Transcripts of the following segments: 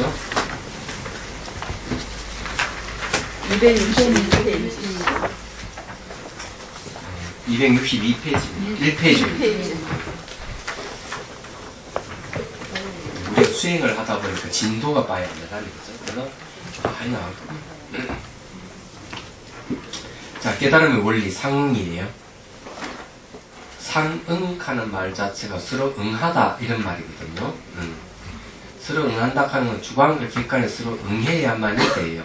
페이지죠? 262페이지. 1페이지. 우리가 수행을 하다 보니까 진도가 봐야 한다는 거죠. 그래서 많이 나올 겁니다. 자, 깨달음의 원리 상응이에요. 상응하는 말 자체가 서로 응하다 이런 말이거든요. 서로 응한다 하는 건 주관과 객관에 서로 응해야만이 돼요.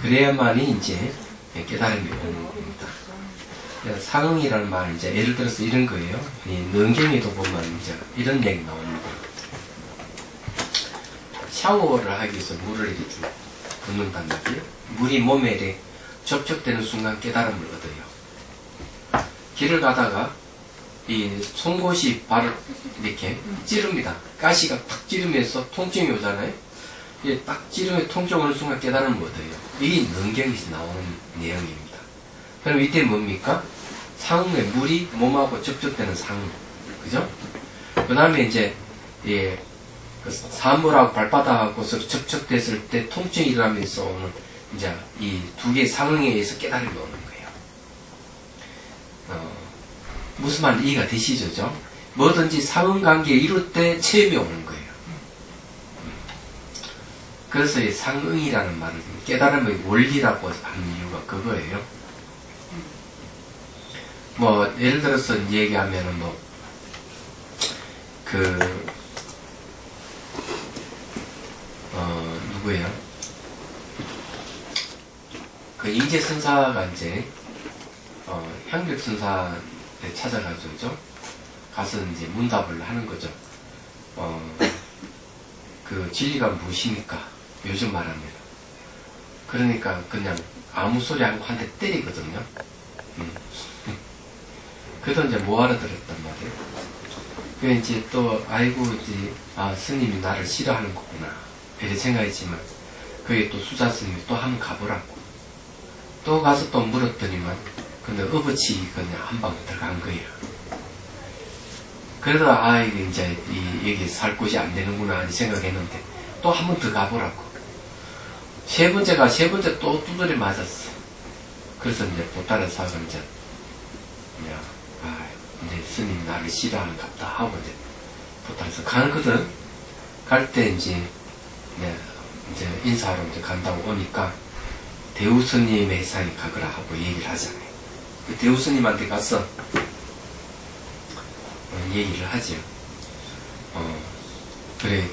그래야만이 이제 깨달음이 오는 겁니다. 상응이라는 말은 이제 예를 들어서 이런 거예요. 이 능경에도 보면 이제 이런 얘기 나옵니다. 샤워를 하기 위해서 물을 이렇게 붓는단 말이에요. 물이 몸에 이렇게 접촉되는 순간 깨달음을 얻어요. 길을 가다가 이 송곳이 발을 이렇게 찌릅니다. 가시가 탁 찌르면서 통증이 오잖아요. 이게 딱 찌르면 통증 오는 순간 깨달음을 얻어요. 이게 능경에서 나오는 내용입니다. 그럼 이때 뭡니까? 상응에 물이 몸하고 접촉되는 상응. 그죠? 그 다음에 이제, 예, 그 사물하고 발바닥하고 서로 접촉됐을 때 통증이 일어나면서 오는, 이제, 이 두 개의 상응에 의해서 깨달음이 오는 거예요. 무슨 말 이해가 되시죠? 뭐든지 상응 관계에 이룰 때 체험이 오는 거예요. 그래서 이 상응이라는 말을 깨달음의 원리라고 하는 이유가 그거예요. 뭐 예를 들어서 얘기하면은 뭐 누구예요? 그 임재선사가 이제 향백선사에 찾아가죠. 가서 이제 문답을 하는 거죠. 그 진리가 무엇입니까? 요즘 말하면. 그러니까 그냥 아무 소리 하고 한 대 때리거든요. 그래도 이제 뭐 알아들었단 말이에요. 그 이제 또 아이고 이제 스님이 나를 싫어하는 거구나 이렇게 생각했지만 그게 또 수자 스님이 또 한번 가보라고 또 가서 또 물었더니만 근데 업어치 그냥 한 방 들어간 거예요. 그래서 이게 이제 여기 살 곳이 안 되는구나 생각했는데 또 한 번 더 가보라고 세 번째 또 두드려 맞았어. 그래서 이제 보따리 사가 이제 스님 나를 싫어하는갑다 하고 이제 보따리에서 가거든. 갈 때 이제 인사하러 이제 간다고 오니까 대우 스님의 회상에 가거라 하고 얘기를 하잖아요. 그 대우 스님한테 가서 얘기를 하죠. 그래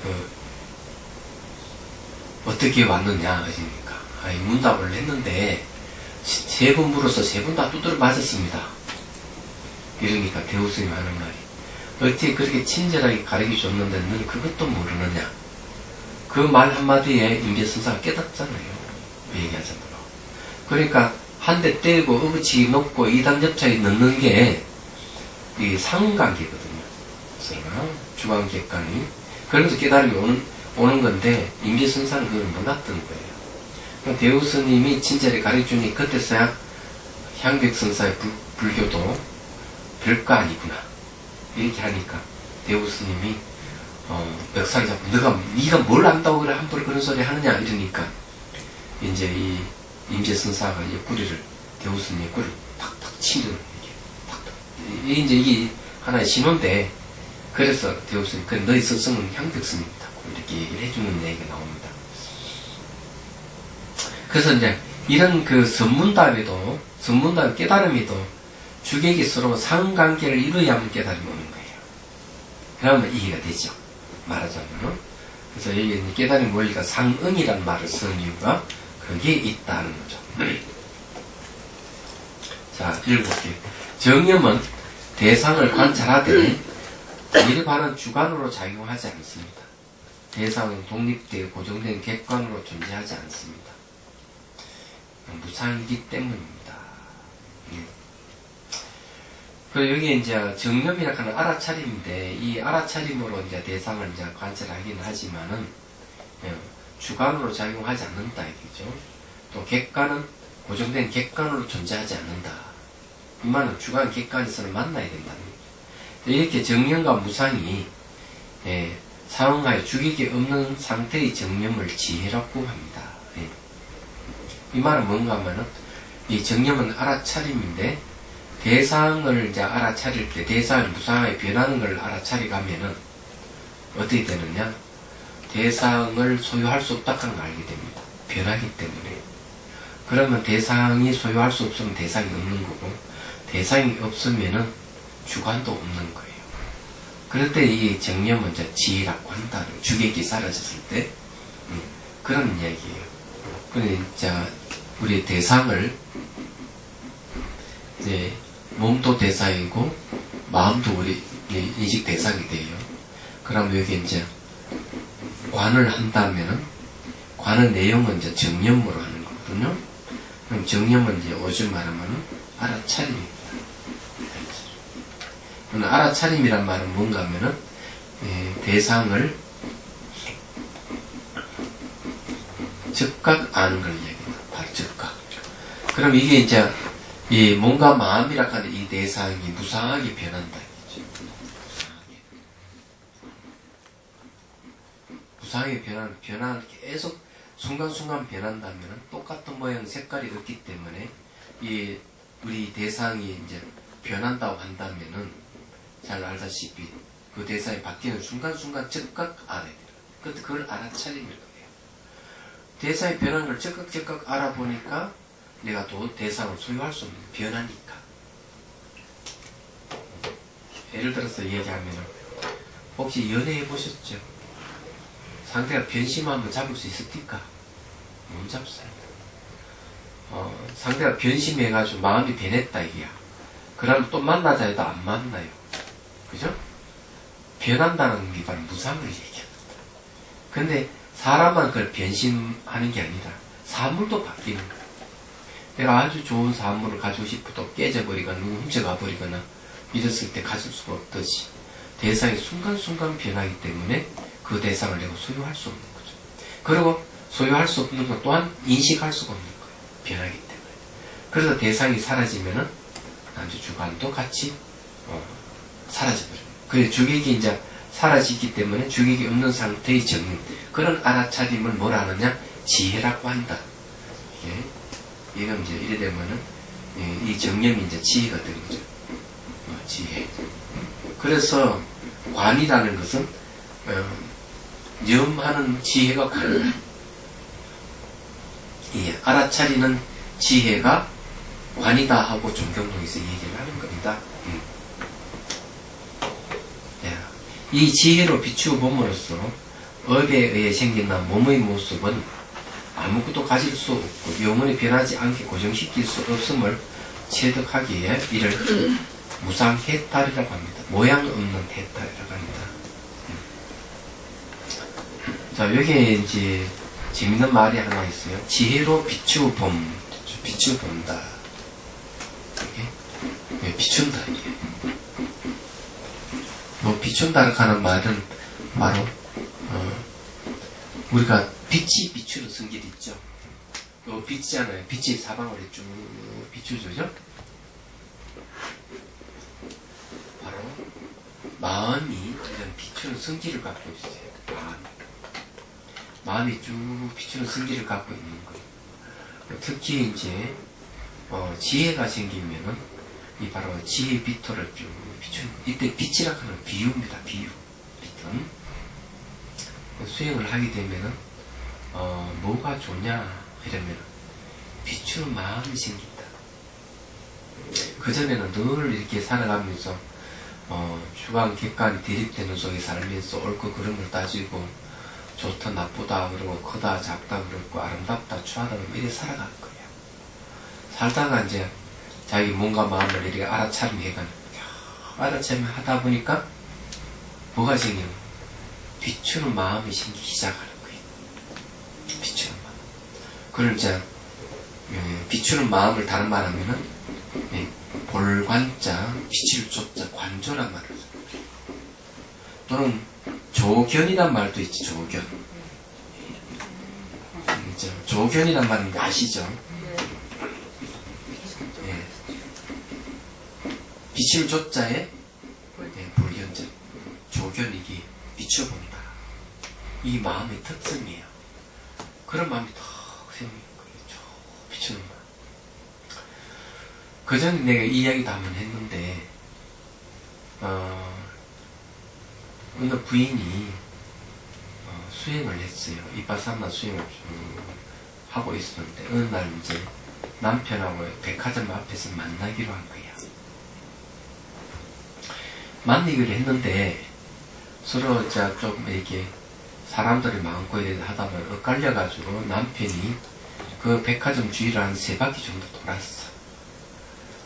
어떻게 왔느냐 그러니까 문답을 했는데 세 번 물어서 세 번 다 두드려 맞았습니다. 이러니까 대우스님 하는 말이 어떻게 그렇게 친절하게 가르쳐 줬는데 너는 그것도 모르느냐. 그 말 한마디에 임재선사가 깨닫잖아요. 얘기하잖아요. 그러니까 한 대 때리고 업어치기 놓고 이단접차에 넣는 게 이게 상관계거든요. 주관객관이 그러면서 깨달음이 오는 건데 임재선사는 그걸 몰랐던 거예요. 그러니까 대우스님이 친절히 가르쳐주니 그때서야 향백선사의 불교도 별거 아니구나 이렇게 하니까 대우스님이 멱살을 잡고 네가 뭘 안다고 그래 함부로 그런 소리 하느냐 이러니까 이제 이 임재선사가 옆구리를 대우스님 옆구리를 탁탁 치는 이게 이제 이게 하나의 신호인데 그래서 대우스님 너희 스승은 향백스님이다 이렇게 얘기를 해주는 얘기가 나옵니다. 그래서 이제 이런 그 선문답에도 깨달음에도 주객이 서로 상관계를 이루어야만 깨달음이 오는 거예요. 그러면 이해가 되죠. 말하자면. 그래서 여기 깨달음 원리가 상응이라는 말을 쓰는 이유가 그게 있다는 거죠. 자, 읽어볼게요. 정념은 대상을 관찰하되 일반은 주관으로 작용하지 않습니다. 대상은 독립되어 고정된 객관으로 존재하지 않습니다. 무상이기 때문입니다. 그 여기에 이제 정념이라고 하는 알아차림인데 이 알아차림으로 이제 대상을 이제 관찰하기는 하지만은 주관으로 작용하지 않는다 이거죠. 또 객관은 고정된 객관으로 존재하지 않는다. 이 말은 주관 객관에서는 만나야 된다는 거죠. 이렇게 정념과 무상이 상응하여 주객이 없는 상태의 정념을 지혜라고 합니다. 예. 이 말은 뭔가 하면은 이 정념은 알아차림인데 대상을 이제 알아차릴 때 대상이 무상하게 변하는 걸 알아차리가면은 어떻게 되느냐? 대상을 소유할 수 없다는 걸 알게 됩니다. 변하기 때문에. 그러면 대상이 소유할 수 없으면 대상이 없는 거고 대상이 없으면은 주관도 없는 거예요. 그럴 때 이 정념은 이제 지혜라고 한다는 주객이 사라졌을 때 그런 이야기예요. 그런데 이제 우리 대상을 이제 몸도 대상이고 마음도 우리 인식 대상이 돼요. 그럼 여기 이제 관을 한다면은 관의 내용은 이제 정념으로 하는 거거든요. 그럼 정념은 이제 요즘 말하면 알아차림입니다. 알아차림이란 말은 뭔가 하면은 대상을 즉각 아는 걸 얘기합니다. 바로 즉각. 그럼 이게 이제 이 몸과 마음이라 하는 이 대상이 무상하게 변한다. 무상하게 변하는 계속 순간순간 변한다면 똑같은 모양 색깔이 없기 때문에 이 우리 대상이 이제 변한다고 한다면은 잘 알다시피 그 대상이 바뀌는 순간순간 즉각 알아야 돼요. 그걸 알아차리는 거예요. 대상이 변하는 걸 즉각 알아보니까 내가 또 대상을 소유할 수 없는 변하니까. 예를 들어서 얘기하면 혹시 연애해 보셨죠? 상대가 변심하면 잡을 수 있습니까? 못 잡습니다. 상대가 변심해가지고 마음이 변했다 이게야. 그러면 또 만나자 해도 안 만나요. 그죠? 변한다는 게 바로 무상을 얘기합니다. 근데 사람만 그걸 변심하는 게 아니라 사물도 바뀌는 거예요. 내가 아주 좋은 사물을 가지고 싶어도 깨져버리거나 누구 훔쳐가버리거나 이랬을 때 가질 수가 없듯이 대상이 순간순간 변하기 때문에 그 대상을 내가 소유할 수 없는 거죠. 그리고 소유할 수 없는 것 또한 인식할 수가 없는 거예요. 변하기 때문에. 그래서 대상이 사라지면은 남주 주관도 같이 사라져버려요. 그 주객이 이제 사라지기 때문에 주객이 없는 상태의 정립. 그런 알아차림을 뭐라 하느냐? 지혜라고 한다. 이건 이제 이래 되면은 이 정념이 이제 지혜가 되는 거죠. 지혜. 그래서 관이라는 것은 염하는 지혜가 관이다. 알아차리는 지혜가 관이다 하고 종경동에서 얘기를 하는 겁니다. 이 지혜로 비추어 봄으로써 업에 의해 생긴 몸의 모습은 아무것도 가질 수 없고 영원히 변하지 않게 고정시킬 수 없음을 체득하기에 이를 무상해탈이라고 합니다. 모양 없는 해탈이라고 합니다. 자, 여기에 이제 재밌는 말이 하나 있어요. 지혜로 비추어 본다. 이게 비춘다. 이게. 비춘다라고 하는 말은 바로 우리가 빛이 비추는 성질 있죠. 빛이잖아요. 빛이 사방으로 쭉 비추죠. 바로 마음이 이런 비추는 성질을 갖고 있어요. 마음이 쭉 비추는 성질을 갖고 있는 거예요. 특히 이제 지혜가 생기면은 이 바로 지혜 빛토를 쭉 비추는, 이때 빛이라고 하는 비유입니다. 비유. 빛은 수행을 하게 되면은 뭐가 좋냐 이러면 비추는 마음이 생긴다. 그전에는 늘 이렇게 살아가면서 주관 객관이 대립되는 속에 살면서 옳고 그른 걸 따지고 좋다 나쁘다 그러고 크다 작다 그러고 아름답다 추하다 이렇게 살아갈 거예요. 살다가 이제 자기 몸과 마음을 이렇게 알아차림해가는 알아차림 하다 보니까 뭐가 생겨요? 비추는 마음이 생기기 시작하는 거예요. 비추는 마음. 그걸 이제 비추는 마음을 다른 말 하면은 볼관자 비칠 조자 관조란 말을 써요. 또는 조견이란 말도 있지. 조견. 조견이란 말인데 아시죠? 비칠 조자에 볼견자 조견이기 비춰본다. 이 마음의 특성이에요. 그런 마음이 탁 생기는 거예요. 쭉 비추는 마음. 그 전에 내가 이 이야기도 한번 했는데, 어느 부인이 수행을 했어요. 이빠사나 수행을 하고 있었는데, 어느 날 이제 남편하고 백화점 앞에서 만나기로 한 거예요. 만나기로 했는데, 서로 좀 이렇게 사람들이 많고 하다 보면 엇갈려가지고 남편이 그 백화점 주위를 한 3바퀴 정도 돌았어.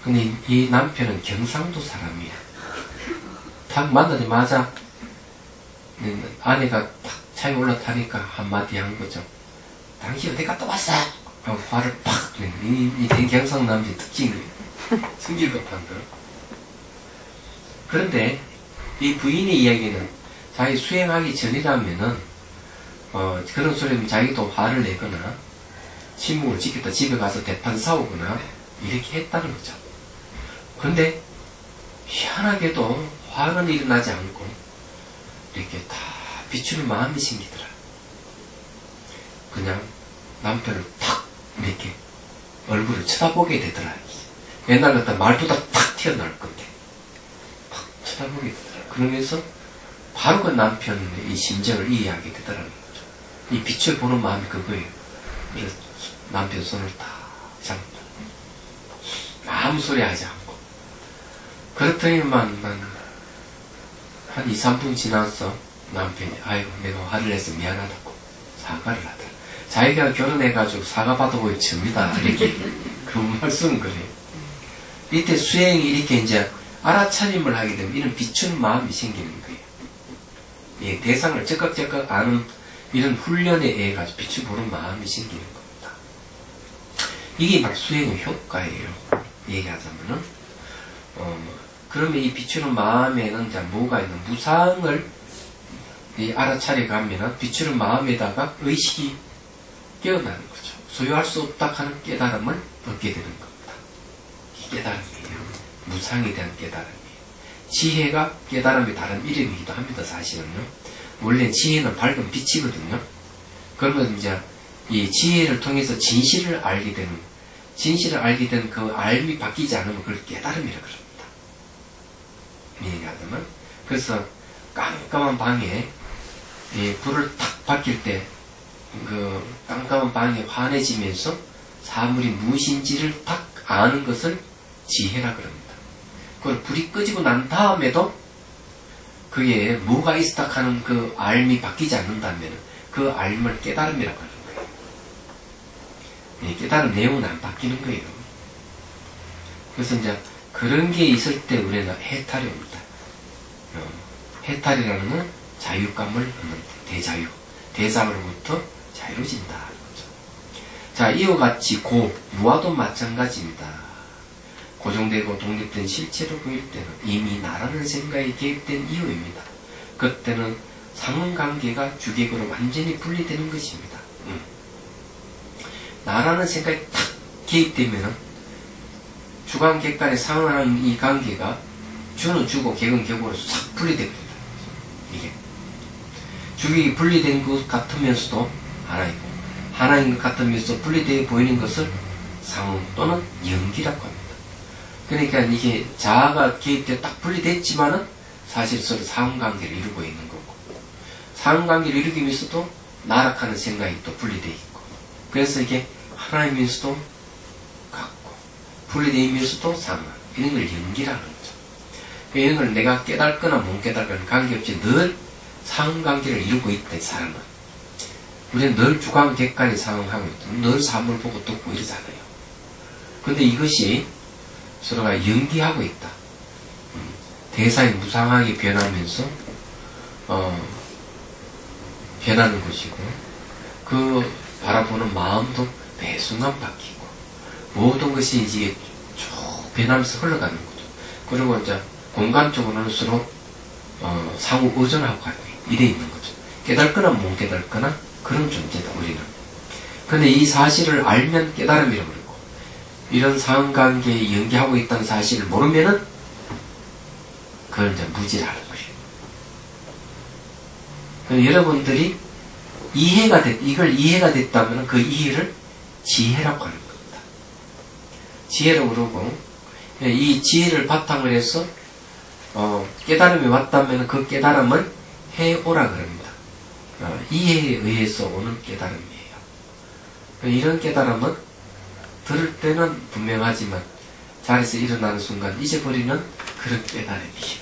근데 이 남편은 경상도 사람이야. 탁 만나자마자 아내가 탁 차에 올라타니까 한마디 한 거죠. 당신 어디 갔다 왔어? 하고 화를 팍 내는 이 경상 남자의 특징이에요. 승질 급한 거. 그런데 이 부인의 이야기는 자기 수행하기 전이라면은 그런 소리면 자기도 화를 내거나 침묵을 지켰다 집에 가서 대판 싸우거나 이렇게 했다는 거죠. 그런데 희한하게도 화는 일어나지 않고 이렇게 다 비추는 마음이 생기더라. 그냥 남편을 탁 이렇게 얼굴을 쳐다보게 되더라. 옛날 같다 말보다 탁 튀어나올 건데 탁 쳐다보게 되더라. 그러면서 바로 그 남편의 이 심정을 이해하게 되더라는 거죠. 이 빛을 보는 마음이 그거예요. 그래서 남편 손을 딱 잡고 아무 소리 하지 않고 그렇더니만 한 2, 3분 지나서 남편이 아이고 내가 화를 내서 미안하다고 사과를 하더라. 자기가 결혼해가지고 사과 받아보기 처음이다 이렇게 그 말씀은 그래요. 이때 수행이 이렇게 이제 알아차림을 하게 되면 이런 비추는 마음이 생기는 거예요. 예, 대상을 적극적극 아는 이런 훈련에 의해 가지고 빛을 보는 마음이 생기는 겁니다. 이게 바로 수행의 효과예요. 얘기하자면은 그러면 이 비추는 마음에는 이제 뭐가 있는 무상을 알아차려 가면은 비추는 마음에다가 의식이 깨어나는 거죠. 소유할 수 없다 하는 깨달음을 얻게 되는 겁니다. 이 깨달음이에요. 무상에 대한 깨달음이에요. 지혜가 깨달음의 다른 이름이기도 합니다. 사실은요. 원래 지혜는 밝은 빛이거든요. 그러면 이제 이 지혜를 통해서 진실을 알게 되는 그 알미 바뀌지 않으면 그걸 깨달음이라고 그럽니다. 얘기하자면 그래서 깜깜한 방에 불을 탁 밝힐 때 그 깜깜한 방에 환해지면서 사물이 무엇인지를 딱 아는 것을 지혜라 그럽니다. 그걸 불이 꺼지고 난 다음에도 그게 뭐가 있었다 하는 그 알미 바뀌지 않는다면 그 알임을 깨달음이라고 하는 거예요. 깨달음 내용은 안 바뀌는 거예요. 그래서 이제 그런 게 있을 때 우리는 해탈이 옵니다. 해탈이라는 건 자유감을 얻는 대자유. 대상으로부터 자유로워진다. 자, 이와 같이 무와도 마찬가지입니다. 고정되고 독립된 실체로 보일 때는 이미 나라는 생각이 개입된 이유입니다. 그때는 상관관계가 주객으로 완전히 분리되는 것입니다. 나라는 생각이 탁 개입되면은 주관객간에 상응하는 이 관계가 주는 주고 객은 객으로 싹 분리됩니다. 이게 주객이 분리된 것 같으면서도 하나이고 하나인 것 같으면서 분리되어 보이는 것을 상응 또는 연기라고 합니다. 그러니까 이게 자아가 개입되어 딱 분리됐지만은 사실 서로 상관관계를 이루고 있는 거고 상관관계를 이루기면서도 나락하는 생각이 또 분리되어 있고 그래서 이게 하나이면서도 같고 분리되면서도 상관 이런 걸 연기라는 거죠. 이런 걸 내가 깨닫거나 못 깨닫거나 관계없이 늘 상관관계를 이루고 있다 이 사람은. 우리는 늘 주관객관이 상응하고 있다. 늘 사물 보고 듣고 이러잖아요. 근데 이것이 서로가 연기하고 있다. 대상이 무상하게 변하면서 변하는 것이고 그 바라보는 마음도 매 순간 바뀌고 모든 것이 이제 쭉 변하면서 흘러가는 거죠. 그리고 이제 공간적으로는 서로 상호 의존하고 이래 있는 거죠. 깨닫거나 못 깨닫거나 그런 존재다 우리는. 근데 이 사실을 알면 깨달음이라고 그러고 이런 상관관계에 연기하고 있다는 사실을 모르면은 그걸 이제 무지라는 거예요. 여러분들이 이걸 이해가 됐다면 그 이해를 지혜라고 하는 겁니다. 지혜라고 그러고, 이 지혜를 바탕으로 해서, 깨달음이 왔다면 그 깨달음을 해오라 그럽니다. 이해에 의해서 오는 깨달음이에요. 이런 깨달음은 들을 때는 분명하지만 자리에서 일어나는 순간 잊어버리는 그런 깨달음이에요.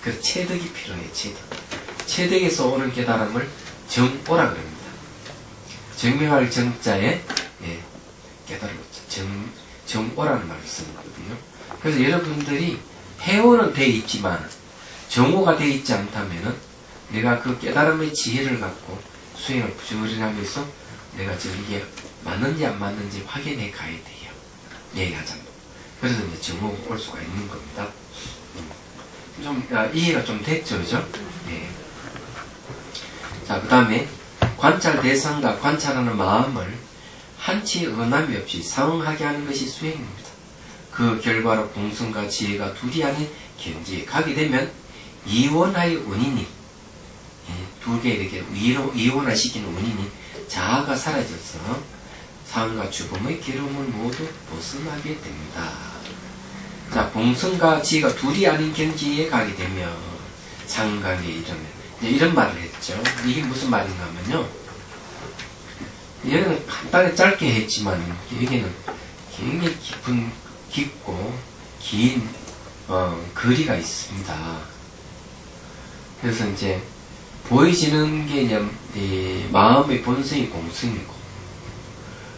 그 체득이 필요해요. 체득에서 오는 깨달음을 정오라 그럽니다. 정명할 정자에 깨달음 정오라는 말을 쓰는 거거든요. 그래서 여러분들이 해오는 돼 있지만 정오가 돼 있지 않다면은 내가 그 깨달음의 지혜를 갖고 수행을 부지런히 하면서 내가 지금 이게 맞는지 안 맞는지 확인해 가야 돼요. 얘기하자면. 그래서 이제 정오가 올 수가 있는 겁니다. 이해가 좀 됐죠, 그죠? 예. 자, 그 다음에 관찰 대상과 관찰하는 마음을 한치 어남이 없이 상응하게 하는 것이 수행입니다. 그 결과로 공성과 지혜가 둘이 아닌 경지에 가게 되면 이원화의 원인이 두 개 이렇게 이원화시키는 원인이 자아가 사라져서 상과 죽음의 괴로움을 모두 벗어나게 됩니다. 자, 공성과 지혜가 둘이 아닌 경지에 가게 되면 상강에 이르면 이런 말을 했죠. 이게 무슨 말인가 하면요. 얘는 간단히 짧게 했지만 여기는 굉장히 깊고 긴 거리가 있습니다. 그래서 이제 보여지는 개념, 마음의 본성이 공성이고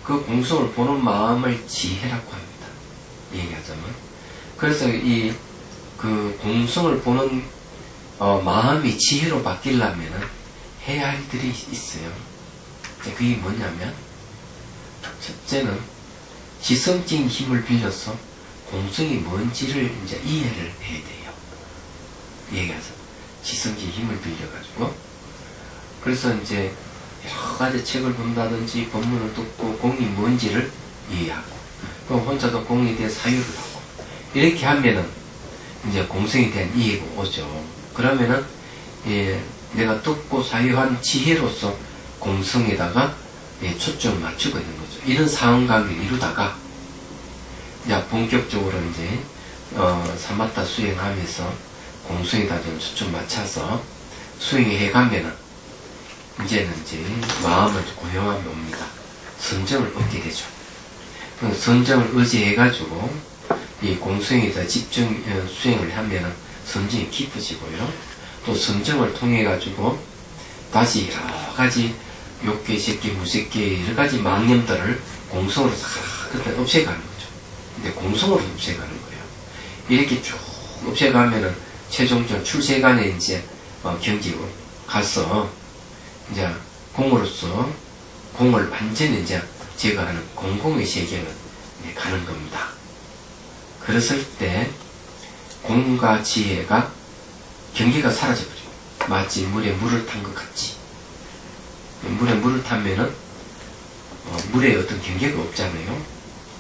그 공성을 보는 마음을 지혜라고 합니다. 얘기하자면. 그래서 그 공성을 보는 마음이 지혜로 바뀌려면 해야 할 일들이 있어요. 그게 뭐냐면 첫째는 지성적인 힘을 빌려서 공성이 뭔지를 이제 이해를 해야 돼요. 얘기하자면 지성적인 힘을 빌려가지고 그래서 이제 여러 가지 책을 본다든지 본문을 듣고 공이 뭔지를 이해하고 그럼 혼자도 공에 대해 사유를 하고 이렇게 하면은 이제 공성에 대한 이해가 오죠. 그러면은 내가 듣고 사유한 지혜로서 공성에다가 초점을 맞추고 있는 거죠. 이런 상황관계를 이루다가 이제 본격적으로 이제 사마타 수행하면서 공성에다 좀 초점 맞춰서 수행해 가면은 이제는 이제 마음을 고용함이 옵니다. 선정을 얻게 되죠. 선정을 의지해가지고 이 공성에다 집중 수행을 하면은 선정이 깊어지고요. 또 선정을 통해가지고 다시 여러 가지 욕계, 색계, 무색계 여러 가지 망념들을 공성으로 싹 없애가는 거죠. 근데 공성으로 없애가는 거예요. 이렇게 쭉 없애가면은 최종적으로 출세간에 이제 경지로 가서 이제 공으로서 공을 완전히 이제 제거하는 공공의 세계로 가는 겁니다. 그랬을 때 공과 지혜가 경계가 사라져버려요. 마치 물에 물을 탄 것 같이. 물에 물을 타면은 물에 어떤 경계가 없잖아요.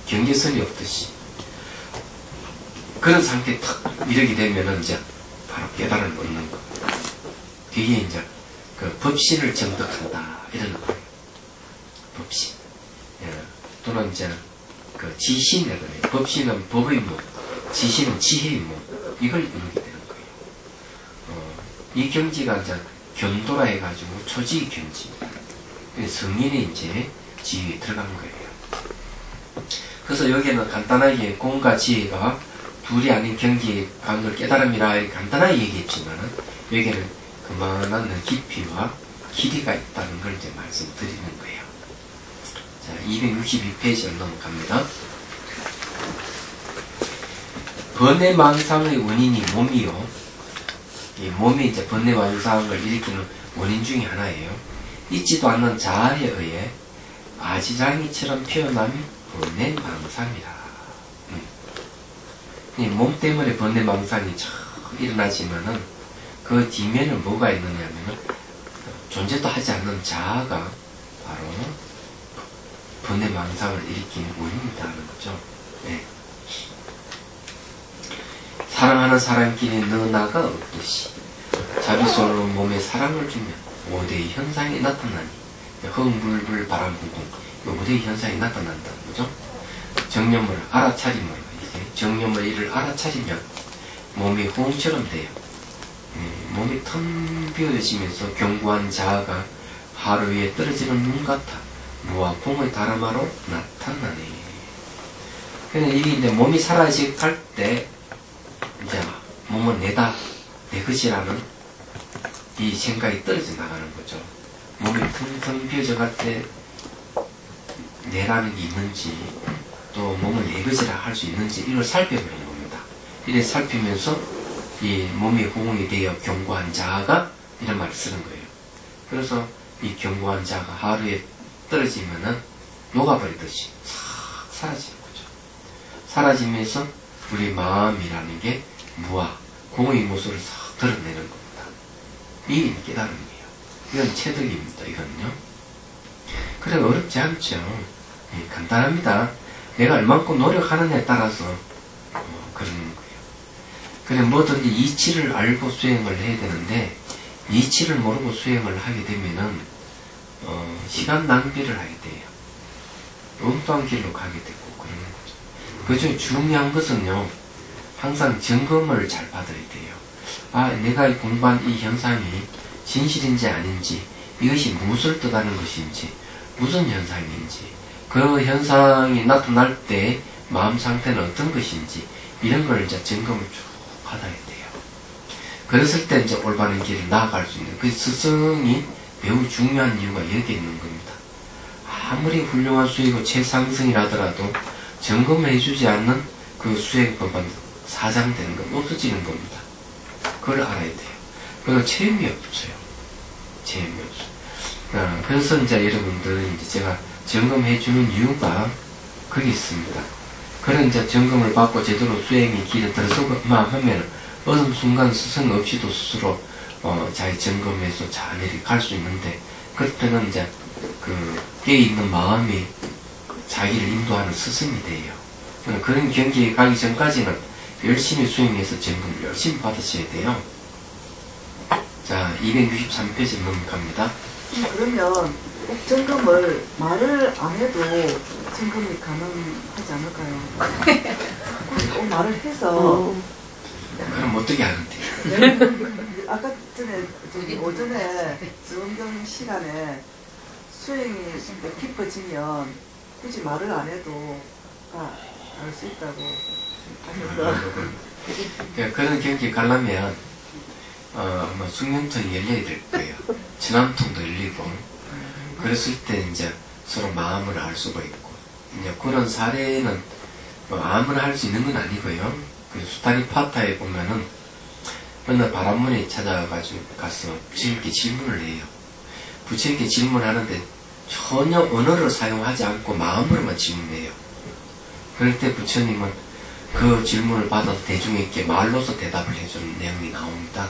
경계선이 없듯이. 그런 상태에 탁 이르게 되면은 이제 바로 깨달음을 얻는 겁니다. 그게 이제 그 법신을 정득한다 이런 거예요. 법신. 또는 이제 그 지신이라고 해요. 법신은 법의 문, 지신은 지혜의 문. 이걸 이루게 되는 거예요. 이 경지가 이제 견도라 해가지고 초지 경지입니다. 성인이 이제 지혜에 들어간 거예요. 그래서 여기는 간단하게 공과 지혜가 둘이 아닌 경지에 간 걸 깨달음이라 이렇게 간단하게 얘기했지만은 여기는 그만한 깊이와 길이가 있다는 걸 이제 말씀드리는 거예요. 자, 262페이지로 넘어갑니다. 번뇌망상의 원인이 몸이요. 이 몸이 이제 번뇌망상을 일으키는 원인 중에 하나예요. 있지도 않는 자아에 의해 아지랑이처럼 표현함이 번뇌망상이라. 이 몸 때문에 번뇌망상이 일어나지만은 그 뒷면에 뭐가 있느냐면은 존재도 하지 않는 자아가 바로 번뇌망상을 일으키는 원인이라는 거죠. 네. 사랑하는 사람끼리 너나가 없듯이 자비스러운 몸에 사랑을 주면 5대의 현상이 나타나니, 흙물불 바람부궁, 5대의 현상이 나타난다는 거죠. 정념을 알아차림으로, 이제 정념의 일을 알아차리면 몸이 호응처럼 돼요. 몸이 텅 비어지면서 견고한 자아가 하루 위에 떨어지는 눈 같아 무와 공의 다람아로 나타나네. 그런데 이게 이제 몸이 사라질 때 이제 몸은 내다, 내 것이라는 이 생각이 떨어져 나가는 거죠. 몸이 텅텅 비어져 갈 때 내라는 게 있는지, 또 몸을 내 것이라 할 수 있는지 이걸 살펴보는 겁니다. 이래 살피면서 이 몸이 호응이 되어 견고한 자아가 이런 말을 쓰는 거예요. 그래서 이 견고한 자아가 하루에 떨어지면은 녹아버리듯이 싹 사라지는 거죠. 사라지면서 우리 마음이라는 게 무와 공의 모습을 싹 드러내는 겁니다. 이 깨달음이에요. 이건 체득입니다. 이거는요. 그래 어렵지 않죠. 간단합니다. 내가 얼만큼 노력하느냐에 따라서 그런 거예요. 그래 뭐든지 이치를 알고 수행을 해야 되는데 이치를 모르고 수행을 하게 되면은 시간 낭비를 하게 돼요. 엉뚱한 길로 가게 되고 그러는 거죠. 그중에 중요한 것은요, 항상 점검을 잘 받아야 돼요. 아, 내가 공부한 이 현상이 진실인지 아닌지, 이것이 무엇을 뜻하는 것인지, 무슨 현상인지, 그 현상이 나타날 때 마음 상태는 어떤 것인지, 이런 걸 이제 점검을 쭉 받아야 돼요. 그랬을 때 이제 올바른 길을 나아갈 수 있는 그 스승이 매우 중요한 이유가 여기에 있는 겁니다. 아무리 훌륭한 수행이고 최상승이라더라도 점검해주지 않는 그 수행법은 사장되는 것, 없어지는 겁니다. 그걸 알아야 돼요. 그리고 체험이 없어요. 체험이 없어요. 그래서 이제 여러분들 이제 제가 점검해주는 이유가 거기 있습니다. 그런 이제 점검을 받고 제대로 수행의 길에 들어서만 하면 어느 순간 스승 없이도 스스로 자기 점검해서 자네리 갈 수 있는데, 그때는 이제 그 깨어있는 마음이 자기를 인도하는 스승이 돼요. 그런 경지에 가기 전까지는 열심히 수행해서 점검을 열심히 받으셔야 돼요. 자, 263페이지 넘어갑니다. 그러면 점검을 말을 안 해도 점검이 가능하지 않을까요? 꼭 말을 해서. 그럼 어떻게 하는데? 아까 전에 오전에 수험경 시간에 수행이 깊어지면 굳이 말을 안 해도 알 수 있다고 하셨어. 그런 경기에 가려면 아마 숙련통이 열려야 될 거예요. 진암통도 열리고, 그랬을 때 이제 서로 마음을 알 수가 있고, 이제 그런 사례는 아무나 할 수 있는 건 아니고요. 그 수타리 파타에 보면은 어느 바람문이 찾아가지고 가서 부처님께 질문을 해요. 부처님께 질문하는데 전혀 언어를 사용하지 않고 마음으로만 질문해요. 그럴 때 부처님은 그 질문을 받아서 대중에게 말로서 대답을 해주는 내용이 나옵니다.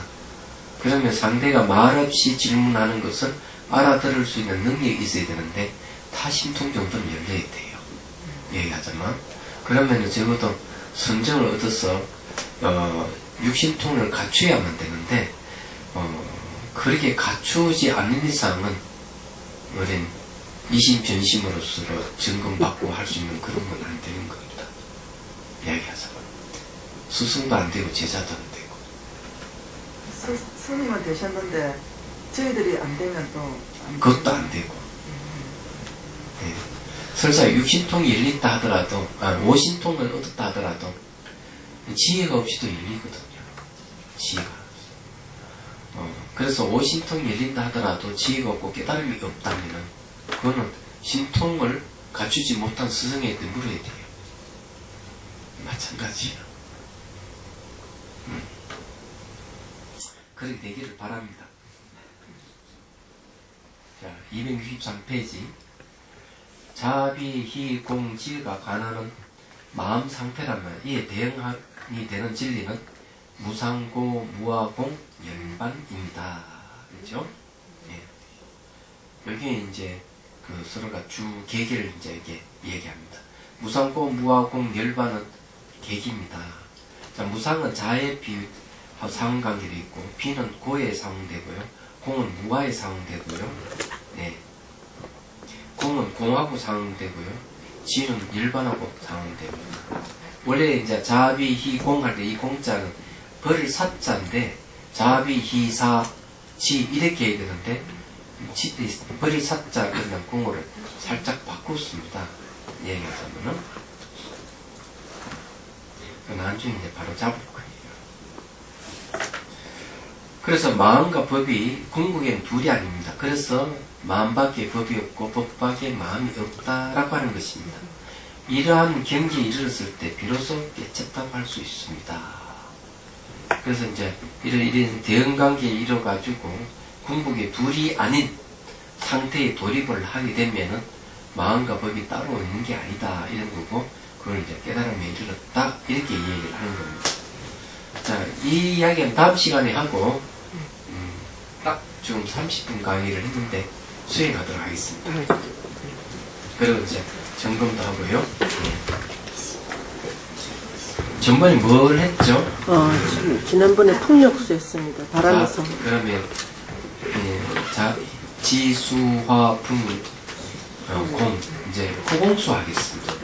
그러면 상대가 말없이 질문하는 것을 알아들을 수 있는 능력이 있어야 되는데 타심통 정도는 열려야 돼요. 얘기하자면. 그러면 적어도 선정을 얻어서 육신통을 갖춰야만 되는데 그렇게 갖추지 않는 이상은 우린 이심전심으로서 점검받고 할 수 있는 그런 건 안 되는 겁니다. 이야기하자면 스승도 안 되고 제자도 안 되고. 스님은 되셨는데 저희들이 안 되면 또 그것도 안 되고. 네. 설사 육신통이 열린다 하더라도, 오신통을 얻었다 하더라도 지혜가 없이도 열리거든요. 지혜가. 그래서 오신통이 열린다 하더라도 지혜가 없고 깨달음이 없다면은 그거는 신통을 갖추지 못한 스승에게 물어야 돼요. 마찬가지예요. 그렇게 되기를 바랍니다. 자, 263페이지. 자비희 공지가 관하는 마음 상태라면 이에 대응이 되는 진리는 무상고 무아공 연반입니다. 그렇죠? 예. 여기 이제 그 서로가 주 계기를 이제 이렇게 얘기합니다. 무상고 무아공 열반은 계기입니다. 자, 무상은 자의 비 상관관계도 있고 비는 고에 상응되고요. 공은 무화에 사용되고요. 네. 공은 공하고 사용되고요. 지는 일반하고 사용됩니다. 원래 이제 자비 희공 할 때 이 공자는 벌을 사자인데 자비 희사 지 이렇게 해야 되는데 벌이 사자 그냥 공어를 살짝 바꿨습니다. 얘기하자면은 나중에 이제 바로 잡을 거예요. 그래서 마음과 법이 궁극에는 둘이 아닙니다. 그래서 마음밖에 법이 없고 법밖에 마음이 없다라고 하는 것입니다. 이러한 경지에 이르렀을 때 비로소 깨쳤다고 할 수 있습니다. 그래서 이제 이런 대응관계에 이뤄가지고 궁극의 둘이 아닌 상태에 돌입을 하게 되면은 마음과 법이 따로 있는 게 아니다 이런 거고 그걸 이제 깨달음에 이르렀다 이렇게 얘기를 하는 겁니다. 자, 이 이야기는 다음 시간에 하고 딱 지금 30분 강의를 했는데 수행하도록 하겠습니다. 그리고 이제 점검도 하고요. 전번에 뭘 했죠? 지난번에 풍력수 했습니다. 바람에서. 그러면 자, 지수화 풍 공 이제 호공수 하겠습니다.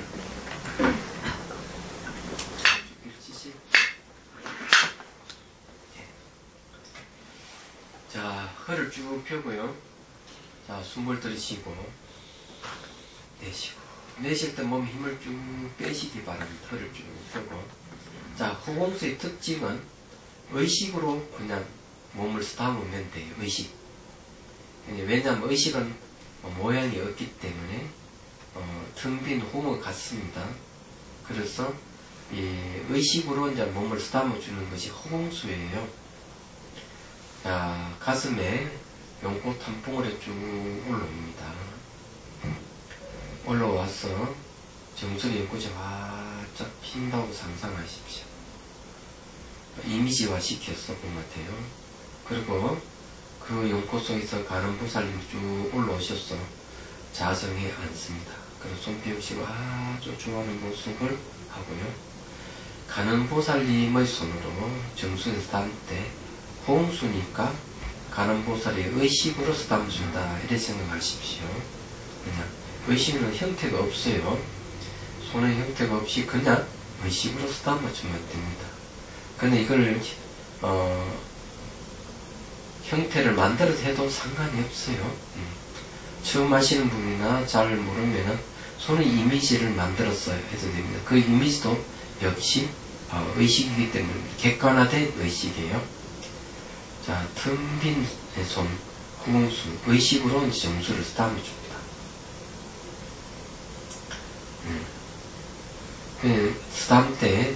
자, 허를 쭉 펴고요. 자, 숨을 들이쉬고 내쉬고 내쉴 때 몸에 힘을 쭉 빼시기 바랍니다. 허를 쭉 펴고. 자, 호공수의 특징은 의식으로 그냥 몸을 쓰다보면 돼요. 의식. 왜냐하면 의식은 모양이 없기 때문에 텅 빈 호흡 같습니다. 그래서 이 의식으로 이제 몸을 쓰다듬어 주는 것이 호공수예요. 자, 가슴에 용꽃 한 봉우리 쭉 올라옵니다. 올라와서 정수리 연꽃이 활짝 핀다고 상상하십시오. 이미지화 시켰어 본 것 같아요. 그리고 그 연꽃 속에서 가는 보살님이 쭉 올라오셔서 자성에 앉습니다. 그리고 손 펴시고 아주 좋아하는 모습을 하고요. 가는 보살님의 손으로 정수에 쓰담을 때 호응수니까 가는 보살의 의식으로 쓰담준다 이렇게 생각하십시오. 그냥 의식은 형태가 없어요. 손의 형태가 없이 그냥 의식으로 쓰담아주면 됩니다. 근데 이걸 형태를 만들어서 해도 상관이 없어요. 처음 하시는 분이나 잘 모르면은 손의 이미지를 만들어서 해도 됩니다. 그 이미지도 역시 의식이기 때문에 객관화된 의식이에요. 자, 텅 빈 손, 호응수, 의식으로 정수를 쓰담아줍니다. 쓰담 때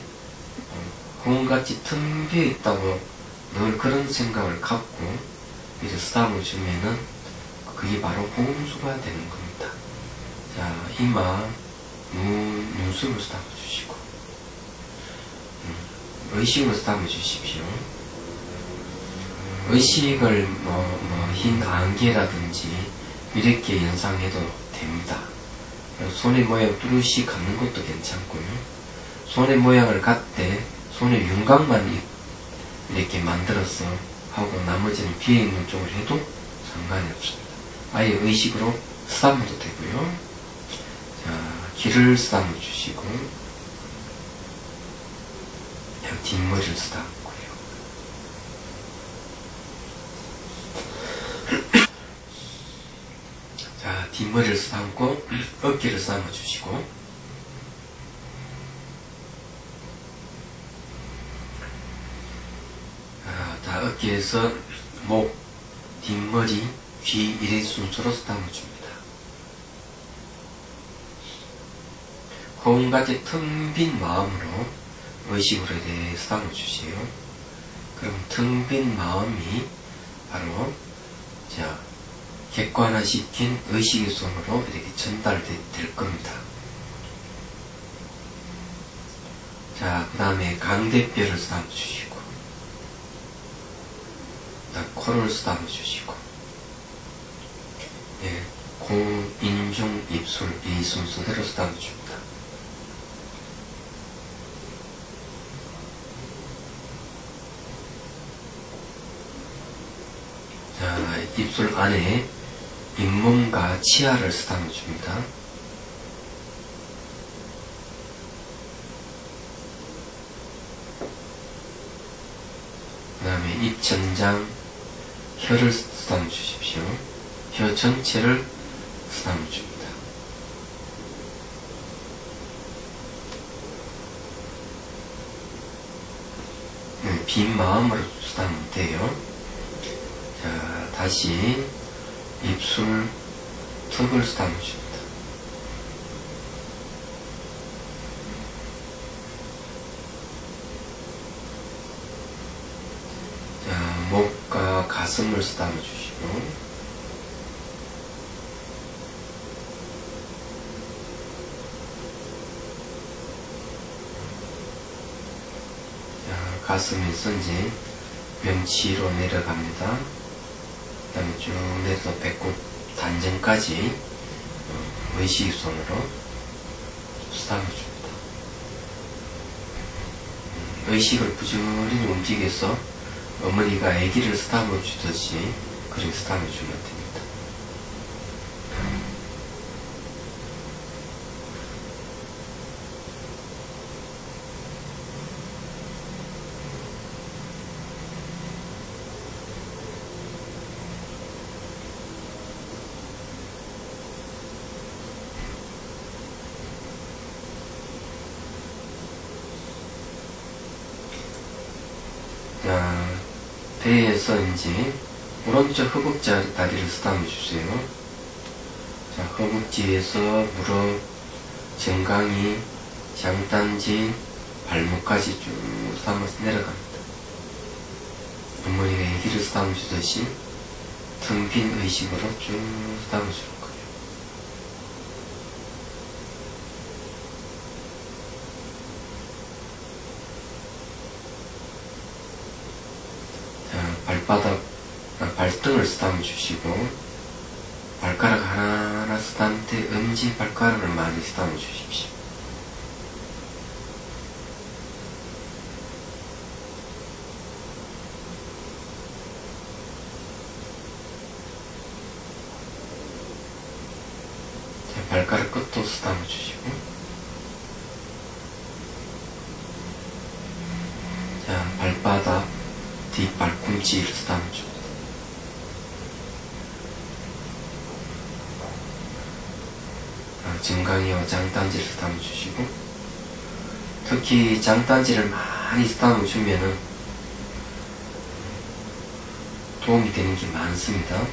호응같이 텅 비어있다고 늘 그런 생각을 갖고 이제 쓰담을 주면은 그게 바로 호응수가 되는 겁니다. 자, 이마, 눈썹을 쓰담아 주시고 의식으로 쓰담아 주십시오. 의식을 흰 안개라든지 이렇게 연상해도 됩니다. 손의 모양 뚜렷이 갖는 것도 괜찮고요. 손의 모양을 갖되 손의 윤곽만 이렇게 만들어서 하고 나머지는 비어있는 쪽을 해도 상관이 없습니다. 아예 의식으로 쓰담아도 되고요. 자, 귀를 쓰담아 주시고 뒷머리를 쓰담고요. 자, 뒷머리를 쓰담고 어깨를 쓰담아 주시고 자, 어깨에서 목, 뒷머리, 귀 이런 순서로 쓰담아줍니다. 호응같이 텅 빈 마음으로 의식으로 이렇게 쓰담아주세요. 그럼 텅 빈 마음이 바로 자, 객관화시킨 의식의 손으로 이렇게 전달될 겁니다. 자, 그 다음에 강대뼈를 쓰담아주시고 코를 쓰담아 주시고 예, 코, 인중, 입술 이 순서대로 쓰담아 줍니다. 자, 입술 안에 잇몸과 치아를 쓰다듬어 줍니다. 그 다음에 입 전장, 혀를 쓰다듬어 주십시오. 혀 전체를 쓰다듬어 줍니다. 빈 마음으로 쓰다듬으면 돼요. 자, 다시 입술 턱을 쓰다듬어 줍니다. 자, 목과 가슴을 쓰다듬어 주시고, 가슴에서 이제 명치로 내려갑니다. 그 다음에 쭉 내려서 배꼽 단전까지 의식손으로 쓰다듬어 줍니다. 의식을 부지런히 움직여서 어머니가 아기를 쓰다듬어 주듯이 그렇게 쓰다듬어 주면 됩니다. 자, 배에서 이제 오른쪽 허벅지 다리를 쓰다듬어 주세요. 자, 허벅지에서 무릎, 정강이, 장단지, 발목까지 쭉 쓰다듬어서 내려갑니다. 어머니가 아기를 쓰다듬어 주듯이 텅 빈 의식으로 쭉 쓰다듬어 주는 거예요. 발등을 쓰다듬어 주시고, 발가락 하나하나 쓰다듬을 때 엄지 발가락을 많이 쓰다듬어 주십시오. 자, 발가락 끝도 쓰다듬어 주시고, 자, 발바닥, 뒷발꿈치를 쓰다듬어 줍니다. 정강이와 장단지를 쓰다듬어 주시고, 특히 장단지를 많이 쓰다듬어 주면은 도움이 되는 게 많습니다.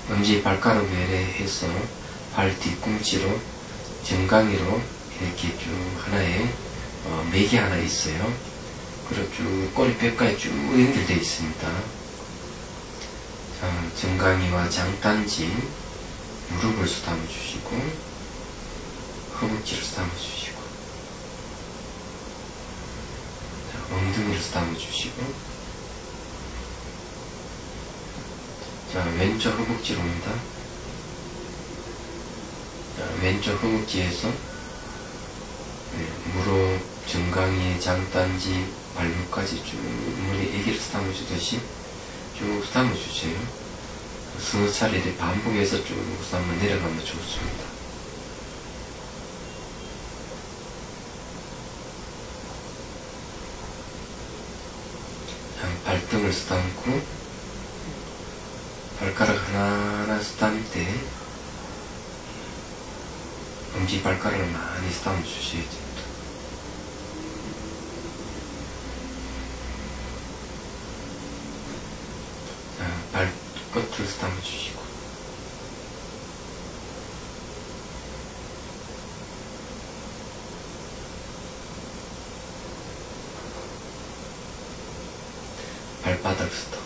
엄지 발가락 외래 해서 발 뒤꿈치로 정강이로 이렇게 쭉 하나에 맥이 하나 있어요. 그리고 쭉 꼬리뼈까지 쭉 연결되어 있습니다. 자, 정강이와 장단지, 무릎을 쓰다듬어 주시고, 허벅지를 쓰다듬어 주시고, 자, 엉덩이를 쓰다듬어 주시고, 자, 왼쪽 허벅지로 옵니다. 자, 왼쪽 허벅지에서 무릎, 정강이, 장단지, 발목까지 쭉 머리 애기를 쓰다듬어 주듯이 쭉 쓰다듬어 주세요. 서너 차례 반복해서 쭉 쓰다듬어 내려가면 좋습니다. 발등을 쓰다듬고, 발가락 하나하나 쓰다듬을 때 엄지 발가락을 많이 쓰다듬어 주셔야 됩니다. 자, 발끝을 쓰다듬어 주시고, 발바닥 쓰다듬고,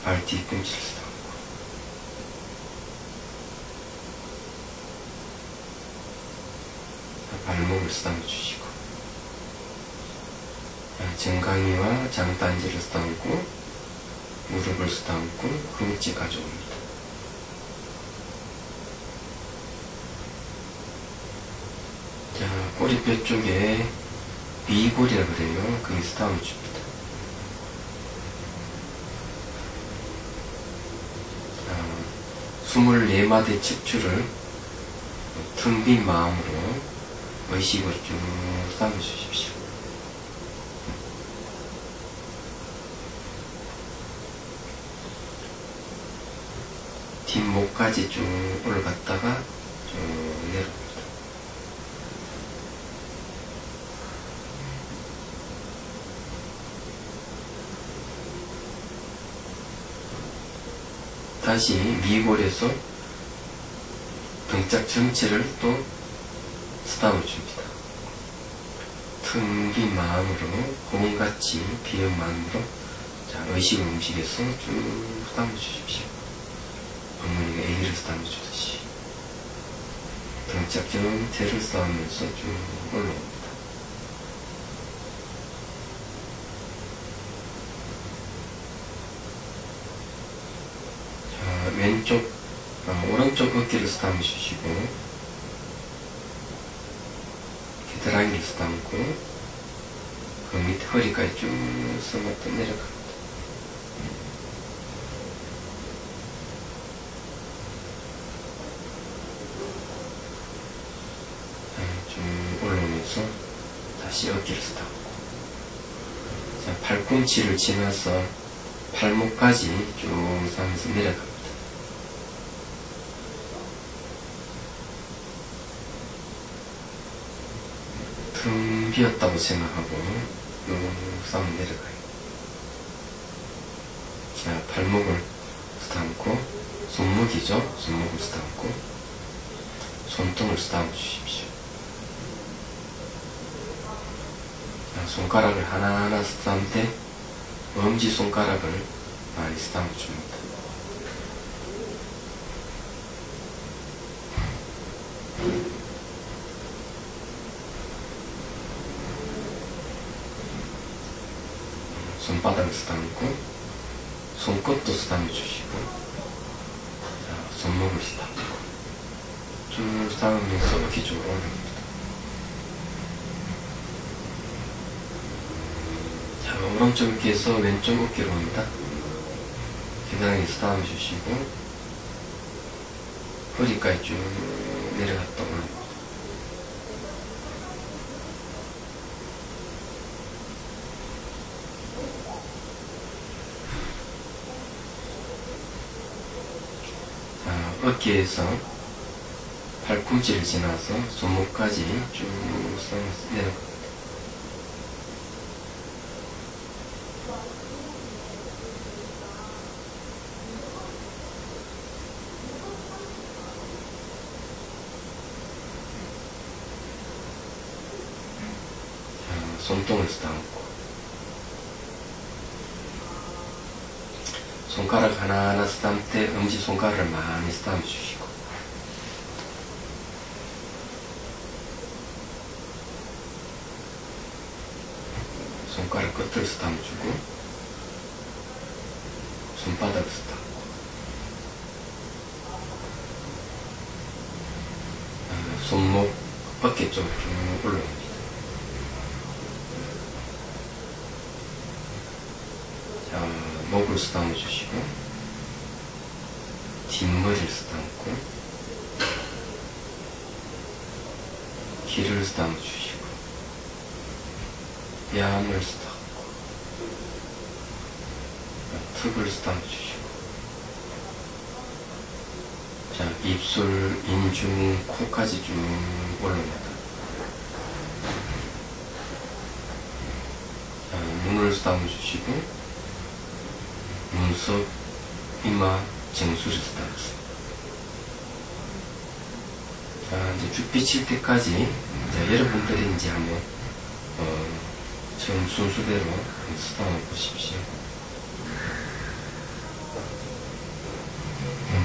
발 뒤꿈치를 쓰다듬고, 발목을 쓰다듬어 주시고, 정강이와 장단지를 쓰다듬고, 무릎을 쓰다듬고, 허벅지까지 옵니다. 자, 꼬리뼈 쪽에 미골이라고 그래요. 거기 스타움을 줍니다. 자, 24마디 척추를 텅 빈 마음으로 의식으로 쭉 스타움을 주십시오. 뒷목까지 쭉 올라갔다가 쭉 내려옵니다. 다시 미골에서 등짝 전체를 또 스탑을 줍니다. 텅 빈 마음으로 공같이 비는 마음으로 자 의식을 움직여서 쭉 스탑을 주십시오. 어머니가 애기를 스탑을 주듯이 등짝 전체를 스탑하면서 쭉 올라옵니다. 왼쪽, 오른쪽 어깨를 스담아 주시고, 겨드랑이를 스담고, 그 밑에 허리까지 쭉 써놨다 내려갑니다. 쭉 올라오면서 다시 어깨를 스담고, 자, 팔꿈치를 지나서 팔목까지 쭉 서면서 내려갑니다. 텅 비었다고 생각하고 쭉 싸움 내려가요. 자, 발목을 스담고, 손목이죠? 손목을 스담고, 손등을 스담아 주십시오. 자, 손가락을 하나하나 스담을 때 엄지손가락을 많이 스담아 줍니다. 손바닥을 스담고, 손끝도 스담아 주시고, 자, 손목을 스담고, 쭉 스담으면서 어깨 쪽으로 올립니다. 자, 오른쪽 어깨에서 왼쪽 어깨로 옵니다. 겨드랑이 스담아 주시고, 허리까지 쭉 내려갔다 올립니다. 어깨에서 팔꿈치를 지나서 손목까지 쭉 내려갑니다. 손등을 스담고, 손가락 하나하나 스담을 때 엄지손가락을 많이 스담아 주시고, 손가락 끝을 스담아 주고, 손바닥을 스담고, 손목, 어깨 쪽으로 쭉 올라옵니다. 자, 목을 스담아 주시고, 뒷머리를 스담고, 귀를 스담아 주시고, 뺨을 스담고, 턱을 스담아 주시고, 자, 입술, 인중, 코까지 쭉 올라옵니다. 자, 눈을 스담아 주시고, 눈썹, 이마, 정수를 스담았습니다. 자, 이제 쭉 비칠 때까지, 자, 여러분들이 이제 한번, 처음 순수대로 스담아 보십시오.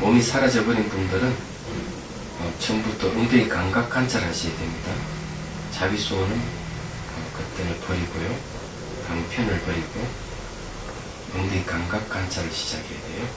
몸이 사라져버린 분들은, 처음부터 엉덩이 감각 관찰하셔야 됩니다. 자비수호는, 그때는 버리고요. 강편을 버리고, 엉덩이 감각 관찰을 시작해야 돼요.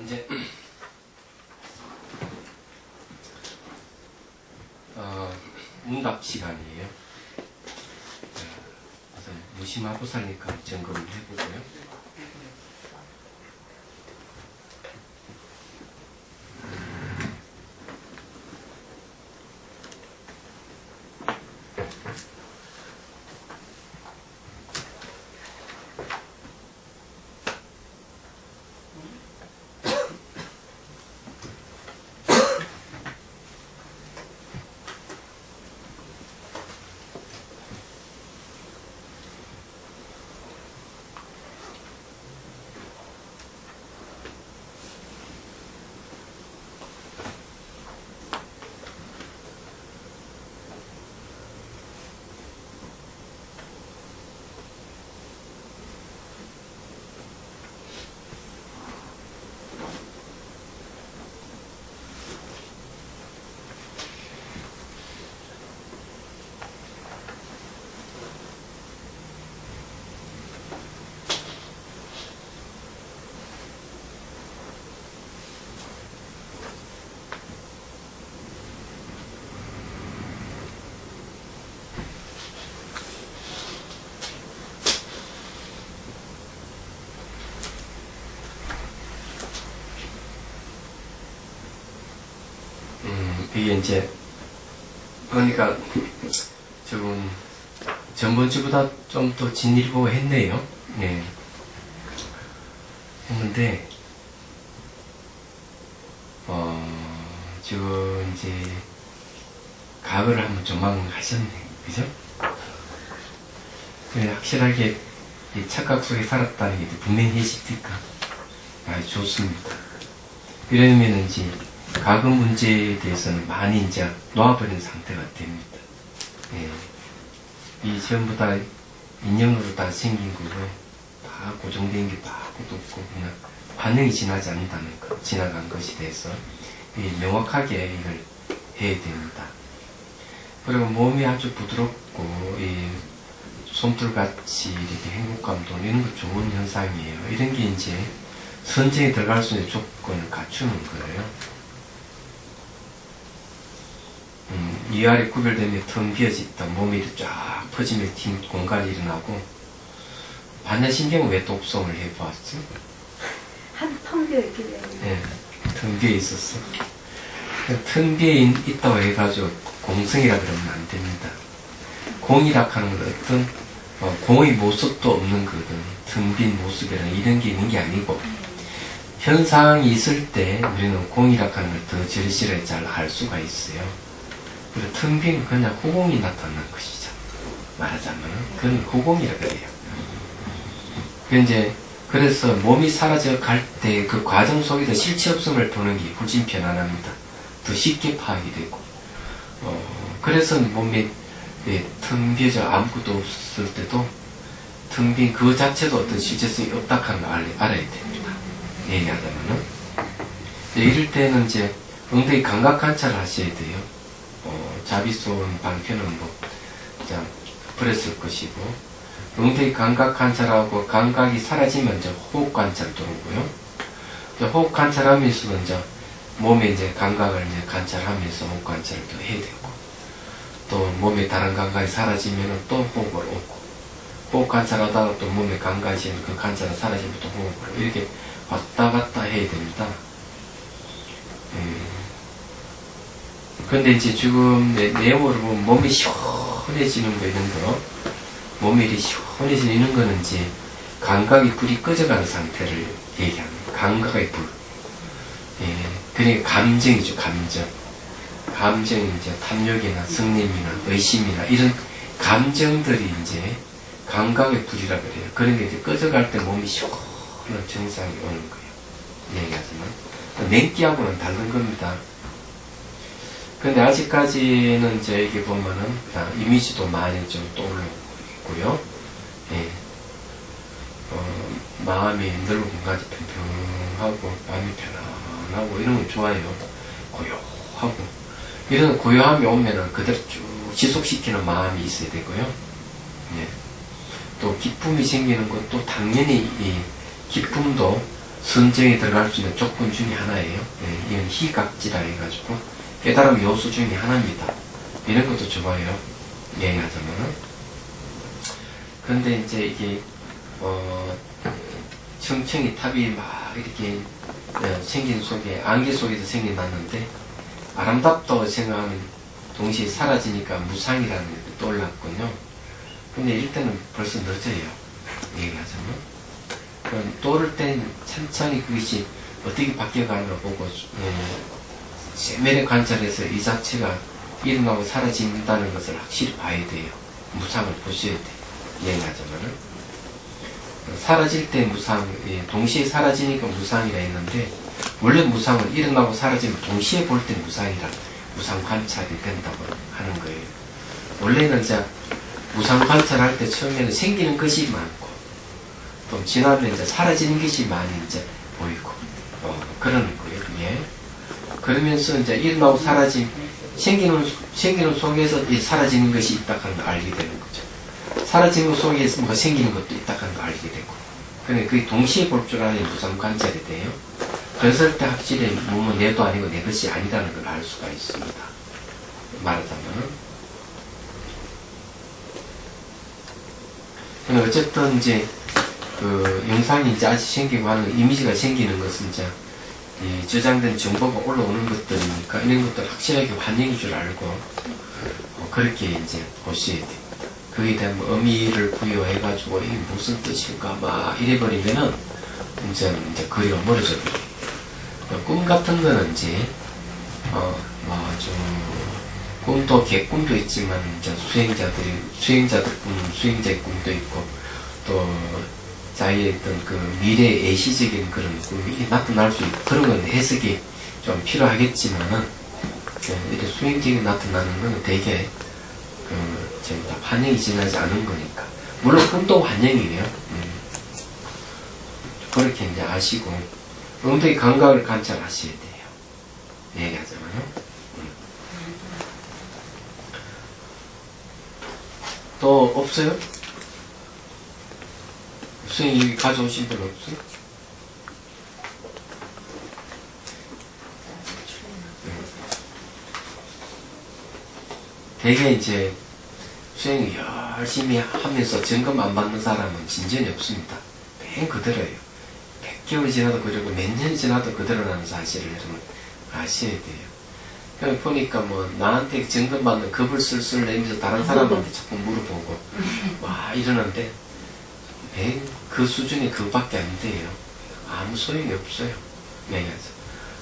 이제 응답 시간이에요. 그래서 무심하고사니까 점검을 해보고요. 이게 이제 그러니까 지금 전번주보다 좀 더 진일보 했네요. 네. 했는데 지금 이제 각을 한번 조망하셨네, 그죠? 그래, 확실하게 이 착각 속에 살았다는 게 분명히 해집니까? 좋습니다. 이러면 이제 과거 문제에 대해서는 많이 이제 놓아버린 상태가 됩니다. 예. 이 전부 다 인연으로 다 생긴 거고, 다 고정된 게 다 아무것도 없고, 그냥 반응이 지나지 않는다는 것, 지나간 것이 돼서, 명확하게 이걸 해야 됩니다. 그리고 몸이 아주 부드럽고, 이 솜털같이 이렇게 행복감도 이런 거 좋은 현상이에요. 이런 게 이제 선정에 들어갈 수 있는 조건을 갖추는 거예요. 위아래 구별되면 텅 비어있다. 몸이 쫙 퍼지면 긴 공간이 일어나고, 반야신경은 왜 독성을 해보았지? 한 텅 비어있길래. 네, 텅 비어 있었어. 텅 비어 있다고 해가지고 공성이라 그러면 안 됩니다. 공이라 하는 건 어떤 공의 모습도 없는 거든, 텅 빈 모습이라는 이런 게 있는 게 아니고, 현상이 있을 때 우리는 공이라 하는 걸 더 절실하게 잘 알 수가 있어요. 그리고 텅 빈 그냥 후공이 나타난 것이죠. 말하자면 그건 후공이라 그래요. 그래서 몸이 사라져 갈 때 그 과정 속에서 실체 없음을 보는 게 훨씬 편안합니다. 더 쉽게 파악이 되고, 그래서 몸이 텅 비어져 아무것도 없을 때도 텅 빈 그 자체도 어떤 실체성이 없다 하는 걸 알아야 됩니다. 얘기하자면은. 이럴 때는 이제 엉덩이 감각 관찰을 하셔야 돼요. 자비손 방편은 그랬을 것이고, 엉덩이 감각 관찰하고 감각이 사라지면 이제 호흡 관찰 들어오고요. 호흡 관찰하면서 이제 몸의 이제 감각을 이제 관찰하면서 호흡 관찰을 또 해야 되고, 또 몸의 다른 감각이 사라지면 또 호흡을 오고, 호흡 관찰하다가 또 몸의 감각이 그 관찰이 사라지면 또 호흡을 이렇게 왔다 갔다 해야 됩니다. 근데 이제 지금 내용으로 보면 몸이 시원해지는 거 이런 거, 몸이 이렇게 시원해지는 거는 이제 감각이 불이 꺼져가는 상태를 얘기합니다. 감각의 불. 그러니까 감정이죠, 감정. 감정이 이제 탐욕이나 성냄이나 의심이나 이런 감정들이 이제 감각의 불이라 그래요. 그런 게 이제 꺼져갈 때 몸이 시원한 정상이 오는 거예요. 얘기하지만. 냉기하고는 다른 겁니다. 근데 아직까지는 이제 여기 보면은 이미지도 많이 좀 떠올라오고 있고요. 예. 마음이 넓은 공간이 평평하고, 마음이 편안하고, 이런 거 좋아요. 고요하고. 이런 고요함이 오면은 그대로 쭉 지속시키는 마음이 있어야 되고요. 예. 또 기쁨이 생기는 것도 당연히 이 기쁨도 선정에 들어갈 수 있는 조건 중에 하나예요. 예, 이건 희각지라 해가지고 깨달음 요소 중에 하나입니다. 이런 것도 좋아요. 여행하자면은. 그런데 이제 이게 청청이 탑이 막 이렇게 생긴 속에 안개 속에서 생겨났는데 아름답다고 생각하면 동시에 사라지니까 무상이라는 게 떠올랐군요. 근데 이럴 때는 벌써 늦어요. 얘기하자면. 떠오를 땐 천천히 그것이 어떻게 바뀌어가는가 보고 세밀히 관찰해서 이 자체가 일어나고 사라진다는 것을 확실히 봐야 돼요. 무상을 보셔야 돼요. 얘기하자면은 사라질 때 무상, 동시에 사라지니까 무상이라 했는데 원래 무상은 일어나고 사라지면 동시에 볼 때 무상이라 무상 관찰이 된다고 하는 거예요. 원래는 이제 무상 관찰할 때 처음에는 생기는 것이 많고 또 지나면 이제 사라지는 것이 많이 이제 보이고 그런 거예요. 예. 그러면서 이제 일어나고 생기는 속에서 이 사라지는 것이 있다 하는 걸 알게 되는 거죠. 사라지는 것 속에서 뭐가 생기는 것도 있다 하는 걸 알게 되고. 그러니까 그게 동시에 볼 줄 아는 무상 관찰이 돼요. 그랬을 때 확실히 몸은 내도 아니고 내 것이 아니라는 걸 알 수가 있습니다. 말하자면. 어쨌든 이제 그 영상이 이제 아직 생기고 하는 이미지가 생기는 것은 이제 이 저장된 정보가 올라오는 것들이니까 이런 것들 확실하게 환영인 줄 알고 그렇게 이제 보셔야 됩니다. 그에 대한 의미를 부여해가지고 이게 무슨 뜻일까 막 이래버리면은 이제 거리가 멀어져 버려요. 꿈 같은 거는 이제 꿈도 개꿈도 있지만 이제 수행자들 꿈, 수행자의 꿈도 있고 또 자기의 어떤 그 미래의 애시적인 그런 꿈이 나타날 수 있고 그런 건 해석이 좀 필요하겠지만은 이렇게 수행적인 나타나는 건 되게 지금 다 환영이 지나지 않은 거니까 물론 꿈도 환영이에요. 그렇게 이제 아시고 엉덩이 감각을 관찰하셔야 돼요. 얘기하자면요. 또 없어요? 선생님이 가져오신 분 없어요? 되게 이제 수행을 열심히 하면서 점검 안 받는 사람은 진전이 없습니다. 맨 그대로예요. 100개월이 지나도 그러고 몇 년이 지나도 그대로라는 사실을 여러분 아셔야 돼요. 그냥 보니까 뭐 나한테 점검받는 겁을 슬슬 내면서 다른 사람한테 자꾸 물어보고 와 이러는데 맨 그 수준이 그거밖에 안 돼요. 아무 소용이 없어요.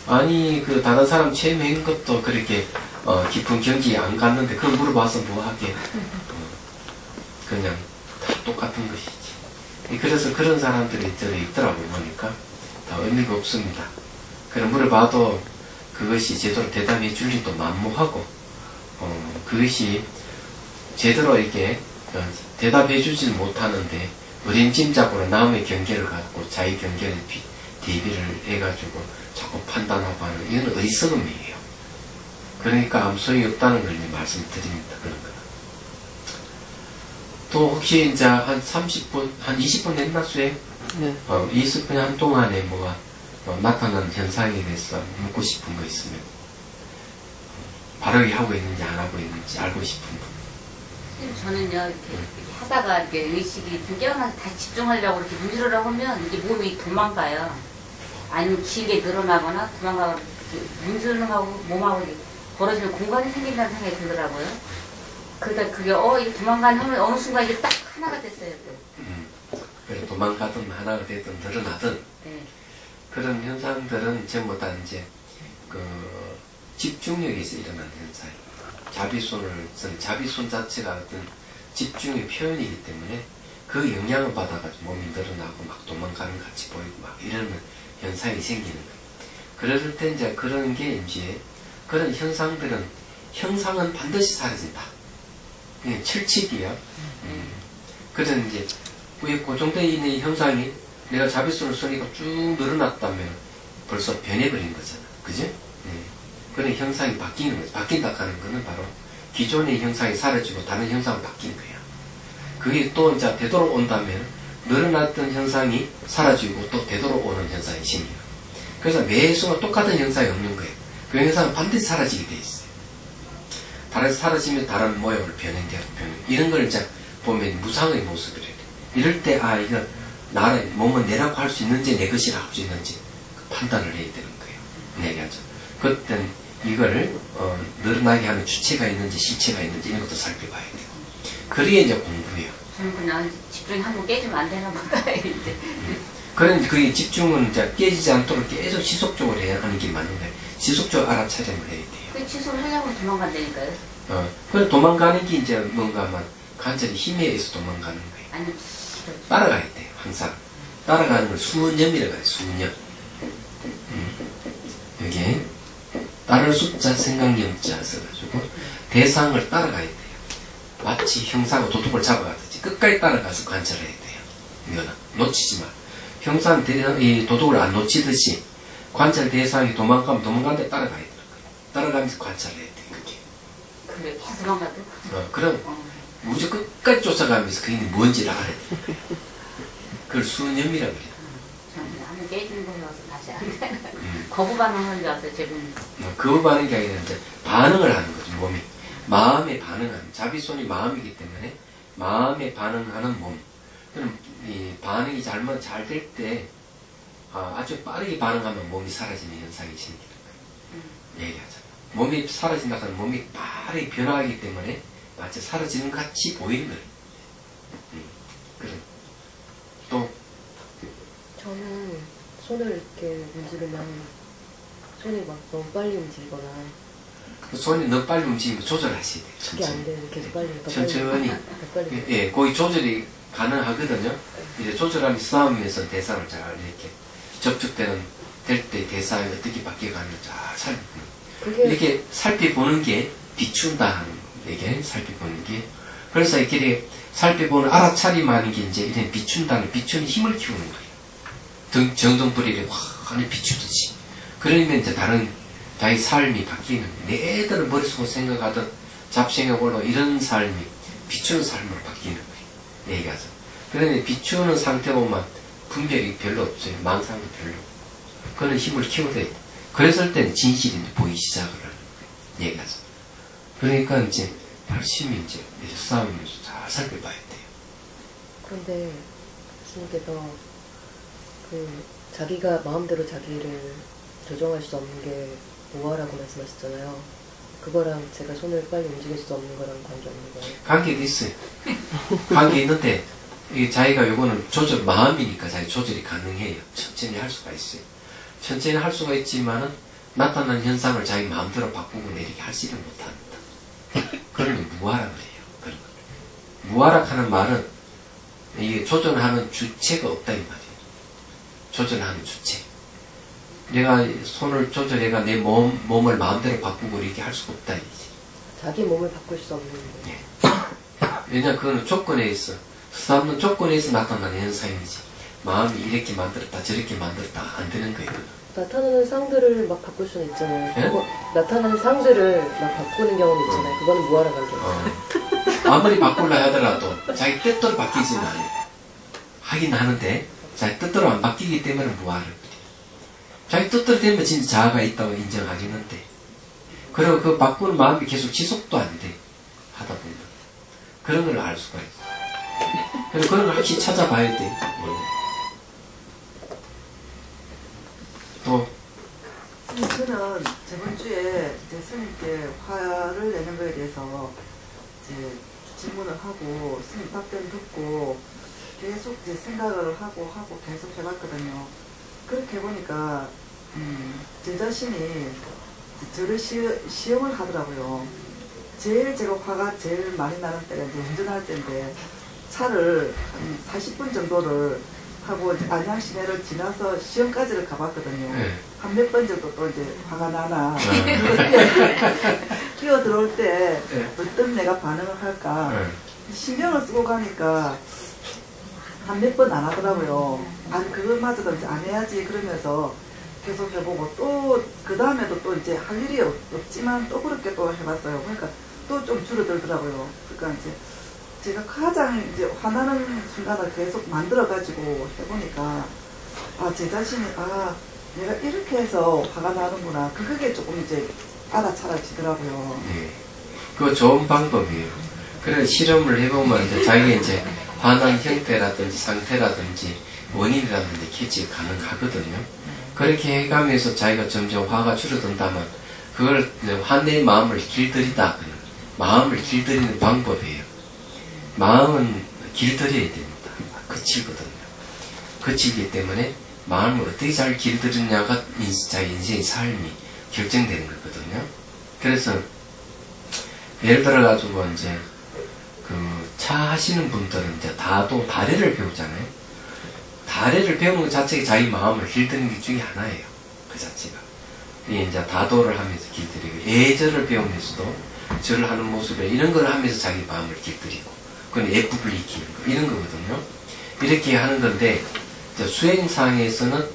아니 그 다른 사람 체험한 것도 그렇게 깊은 경지에 안 갔는데 그걸 물어봐서 뭐 하게 그냥 다 똑같은 것이지. 그래서 그런 사람들이 있더라고요. 보니까 다 의미가 없습니다. 그럼 물어봐도 그것이 제대로 대답해 줄지도 만무하고 그것이 제대로 이렇게 대답해 주질 못하는데 어림짐작으로 남의 경계를 갖고 자기 경계를 대비를 해가지고 자꾸 판단하고 하는 이건 어리석음이에요. 그러니까 아무 소용이 없다는 걸 말씀드립니다. 그런 거는. 또 혹시 이제 한 30분, 한 20분 됐나 수행? 네. 20분 한동안에 뭐가 나타난 현상에 대해서 묻고 싶은 거 있으면 바로 하고 있는지 안 하고 있는지 알고 싶은 분. 저는요 이렇게 하다가 이렇게 의식이 좀 깨어나서 다시 집중하려고 이렇게 문지르려고 하면 이게 몸이 도망가요. 아니면 길게 늘어나거나 도망가고 문지르는 거하고 몸하고 이렇게 벌어지면 공간이 생긴다는 생각이 들더라고요. 그러다 그게 이게 도망가는 하면 어느 순간 이게 딱 하나가 됐어요. 그래서 도망가든 하나가 되든 늘어나든 네. 그런 현상들은 전부 다 이제 그 집중력에서 일어나는 현상이에요. 자비손 자체가 어떤 집중의 표현이기 때문에 그 영향을 받아가지고 몸이 늘어나고 막 도망가는 것 같이 보이고 막 이런 현상이 생기는 거예요. 그럴 때 이제 그런 게 이제 그런 형상은 반드시 사라진다. 그냥 철칙이야. 그런 이제 위에 고정되어 있는 형상이 내가 자비손을 쓰니까 쭉 늘어났다면 벌써 변해버린 거잖아. 그지? 그런 형상이 바뀌는 거죠. 바뀐다 하는 거는 바로 기존의 형상이 사라지고 다른 형상으로 바뀌는 거야. 그게 또 이제 되돌아온다면 늘어났던 현상이 사라지고 또 되돌아오는 현상이 생겨요. 그래서 매 순간 똑같은 현상이 없는 거예요. 그 현상은 반드시 사라지게 돼 있어요. 사라지면 다른 모양으로 변형되고 이런 걸 이제 보면 무상의 모습이래요. 이럴 때 이거 나의 몸은 내라고 할 수 있는지 내 것이라 할 수 있는지 판단을 해야 되는 거예요. 내가죠. 그때는 이걸 늘어나게 하는 주체가 있는지 실체가 있는지 이런 것도 살펴봐야 돼요. 그래야 이제 공부예요. 저는 그냥 집중이 한번 깨지면 안 되나 보다. 이제. 그런 그 집중은 이제 깨지지 않도록 계속 지속적으로 해야 하는 게 맞는 거예요. 지속적으로 알아차림을 해야 돼요. 그 취소를 하려고 도망간다니까요. 그래 도망가는 게 이제 뭔가 막 관절이 힘에 의해서 도망가는 거예요. 아니, 따라가야 돼요. 항상 따라가는 걸 수년이라고 해요. 수년. 여기 따를 숫자 생각염자 써가지고 대상을 따라가야 돼요. 마치 형사가 도둑을 잡아가듯이 끝까지 따라가서 관찰해야 돼요. 이거는 놓치지 마. 형사는 이 도둑을 안 놓치듯이 관찰 대상이 도망가면 도망가는데 따라가야 돼요. 따라가면서 관찰해야 돼요. 그게. 그래, 도망가도? 그럼 무조건 끝까지 쫓아가면서 그게 뭔지를 알아야 돼요. 그걸 수념이라고 해요. 저는 한번 깨지는 거라서 다시 안 돼. 거부 반응하는 줄 알았어요, 제분. 거부 반응이 아니라 이제 반응을 하는 거죠, 몸이. 마음에 반응하는, 자비손이 마음이기 때문에 마음에 반응하는 몸. 그럼 이 반응이 잘 될 때 아주 빠르게 반응하면 몸이 사라지는 현상이 생기는 거예요. 얘기하자면. 몸이 사라진다 하면 몸이 빠르게 변화하기 때문에 마치 사라지는 것 같이 보이는 거예요. 그래. 또 저는 손을 이렇게 문지르면 손이 막 너무 빨리 움직이거나 손이 너무 빨리 움직이면 조절하셔야 돼요. 그게 안 돼요. 계속 빨리 천천히. 빨리. 예, 거의 조절이 가능하거든요. 이제 조절하면 싸우면서 대상을 잘 이렇게 접촉되는 될 때 대상이 어떻게 바뀌어가는지 잘 살펴보는. 이렇게 살펴보는 게 비춘다 하는 얘기, 살펴보는 게. 그래서 이렇게 살펴보는 알아차림하는 게 이제 이런 비춘다는 비추는 힘을 키우는 거예요. 정동불이를 확 안에 비추듯이. 그러면 이제 다른 자기 삶이 바뀌는 거예요. 내 애들은 머릿속으로 생각하던 잡생각 올라 이런 삶이 비추는 삶으로 바뀌는 거예요. 얘기하죠. 그런데 비추는 상태 보면 분별이 별로 없어요. 망상은 별로. 그런 힘을 키워야 돼요. 그랬을 때는 진실이 보이기 시작을 하는 거예요. 얘기하죠. 그러니까 이제 열심히 이제 싸우면서 잘 살펴봐야 돼요. 그런데 스님께서 자기가 마음대로 자기를 조정할 수 없는 게 무아라고 말씀하셨잖아요. 그거랑 제가 손을 빨리 움직일 수 없는 거랑 관계 없는 거예요? 관계도 있어요. 관계 있는데 이 자기가 요거는 마음이니까 자기 조절이 가능해요. 천천히 할 수가 있어요. 천천히 할 수가 있지만은 나타난 현상을 자기 마음대로 바꾸고 내리게 하지를 못합니다. 그런 게 무아라 그래요. 그런 거. 무아라 하는 말은 이게 조절하는 주체가 없다 이 말이에요. 조절하는 주체. 내가 손을 조절해가 내 몸을 마음대로 바꾸고 이렇게 할 수가 없다 이지. 자기 몸을 바꿀 수 없는 거예요. 왜냐 그거는 조건에 있어. 수사하는 조건에 있어 나타나는 현상이지. 마음이 이렇게 만들었다 저렇게 만들었다 안 되는 거예요. 나타나는 상들을 막 바꿀 수는 있잖아요. 예? 나타나는 상들을 막 바꾸는 경우는 있잖아요. 그거는 무아라 관계 없어요. 아무리 바꾸려 하더라도 자기 뜻대로 바뀌지는 않아요. 하긴 하는데 자기 뜻대로 안 바뀌기 때문에 무아를 그래요. 자기 뜻대로 되면 진짜 자아가 있다고 인정하겠는데 그리고 그 바꾸는 마음이 계속 지속도 안 돼. 하다 보면 그런 걸 알 수가 있어. 그래서 그런 걸 확실히 찾아봐야 돼. 또 저는 저번 주에 이제 스님께 화를 내는 거에 대해서 이제 질문을 하고 스님 답변 듣고 계속 이제 생각을 하고 계속 해봤거든요. 그렇게 보니까 제 자신이 저를 시험을 하더라고요. 제일 제가 화가 제일 많이 나는 때가 이제 운전할 때인데 차를 한 40분 정도를 하고 안양 시내를 지나서 시험까지를 가봤거든요. 네. 한 몇 번 정도 또 이제 화가 나나 끼어 들어올 때 어떤 내가 반응을 할까 신경을 쓰고 가니까 한 몇 번 안 하더라고요. 아니 그것마저도 이제 안 해야지 그러면서 계속 해보고 또 그 다음에도 또 이제 할 일이 없지만 또 그렇게 또 해봤어요. 그러니까 또 좀 줄어들더라고요. 그러니까 이제 제가 가장 이제 화나는 순간을 계속 만들어가지고 해보니까, 제 자신이, 내가 이렇게 해서 화가 나는구나. 그게 조금 이제 알아차려지더라고요. 네. 그거 좋은 방법이에요. 그래, 실험을 해보면 이제 자기가 이제 화난 형태라든지 상태라든지 원인이라든지 캐치 가능하거든요. 그렇게 해가면서 자기가 점점 화가 줄어든다면 그걸 화내 마음을 길들이다. 마음을 길들이는 방법이에요. 마음은 길들여야 됩니다. 그치거든요. 그치기 때문에 마음을 어떻게 잘 길들이냐가 자기 인생의 삶이 결정되는 거거든요. 그래서 예를 들어가지고 이제 그 차 하시는 분들은 이제 다래를 배우잖아요. 다래를 배우는 것 자체가 자기 마음을 길들이는 게 중에 하나예요. 그 자체가. 이제 다도를 하면서 길들이고, 예절을 배우면서도 절을 하는 모습에 이런 걸 하면서 자기 마음을 길들이고, 그건 애국을 익히는 거, 이런 거거든요. 이렇게 하는 건데, 수행상에서는,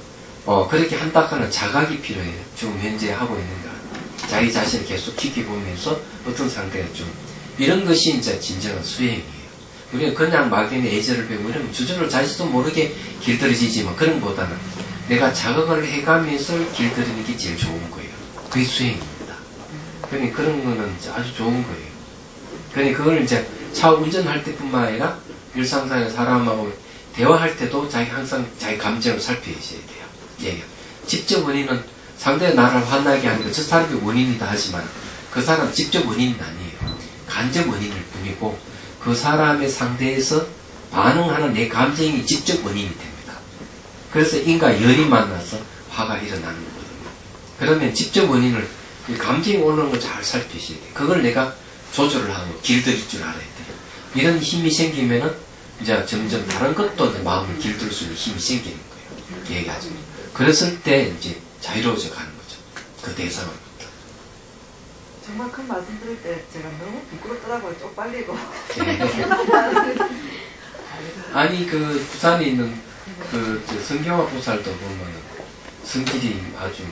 그렇게 한다하는 자각이 필요해요. 지금 현재 하고 있는 거. 자기 자신을 계속 지켜보면서 어떤 상태가 좀, 이런 것이 이제 진정한 수행이에요. 우리가 그냥 막연히 예절을 배우고 이러면 주저로 자신도 모르게 길들여지지만 그런 것보다는 내가 자각을 해가면서 길들이는 게 제일 좋은 거예요. 그게 수행입니다. 그러니 그런 거는 아주 좋은 거예요. 그러니 그걸 이제 차 운전할 때뿐만 아니라 일상생활 사람하고 대화할 때도 항상 자기 감정을 살펴주셔야 돼요. 예. 직접 원인은 상대가 나를 화나게 하는 거 저 사람이 원인이다 하지만 그 사람 직접 원인은 아니에요. 간접 원인일 뿐이고 그 사람의 상대에서 반응하는 내 감정이 직접 원인이 됩니다. 그래서 인과 열이 만나서 화가 일어나는 거거든요. 그러면 직접 원인을 감정이 오르는 걸 잘 살피셔야 돼요. 그걸 내가 조절을 하고 길들일 줄 알아야 돼요. 이런 힘이 생기면은 이제 점점 다른 것도 이제 마음을 길들일 수 있는 힘이 생기는 거예요. 얘기하죠. 그랬을 때 이제 자유로워져 가는 거죠. 그 대상으로부터. 정말 큰 말씀 드릴 때 제가 너무 부끄럽더라고요. 쪽팔리고. 아니 그 부산에 있는 그 성경화 보살도 보면 성질이 아주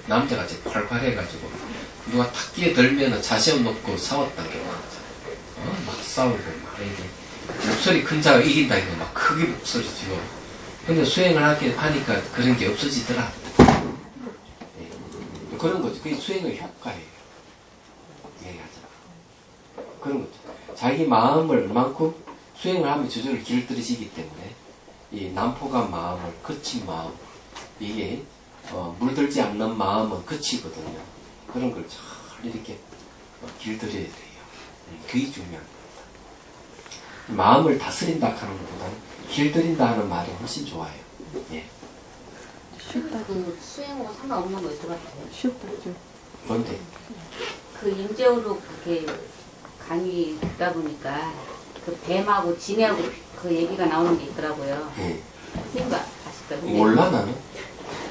남자같이 활발해가지고 누가 탁 끼어들면 자시험 놓고 싸웠다고 막 싸우고 막 이게 목소리 큰 자가 이긴다 이거 막 크게 목소리 지고 근데 수행을 하니까 그런 게 없어지더라. 네. 그런 거죠. 그게 수행의 효과예요. 그런 거죠. 자기 마음을 얼만큼 수행을 하면 저절로 길들여지기 때문에 이 난폭한 마음을 거친 마음 이게 물들지 않는 마음은 거치거든요. 그런 걸 잘 이렇게 길들여야 돼요. 그게 중요한 겁니다. 마음을 다스린다 하는 것보다는 길들인다 하는 말이 훨씬 좋아요. 예. 그 수행하고 상관없는 거 있어봤어요. 쉽다죠. 뭔데? 그 임재호로 그렇게 강의 듣다 보니까 그 뱀하고 진해하고 그 얘기가 나오는 게 있더라고요. 예. 선생님도 아실까요? 몰라 나는?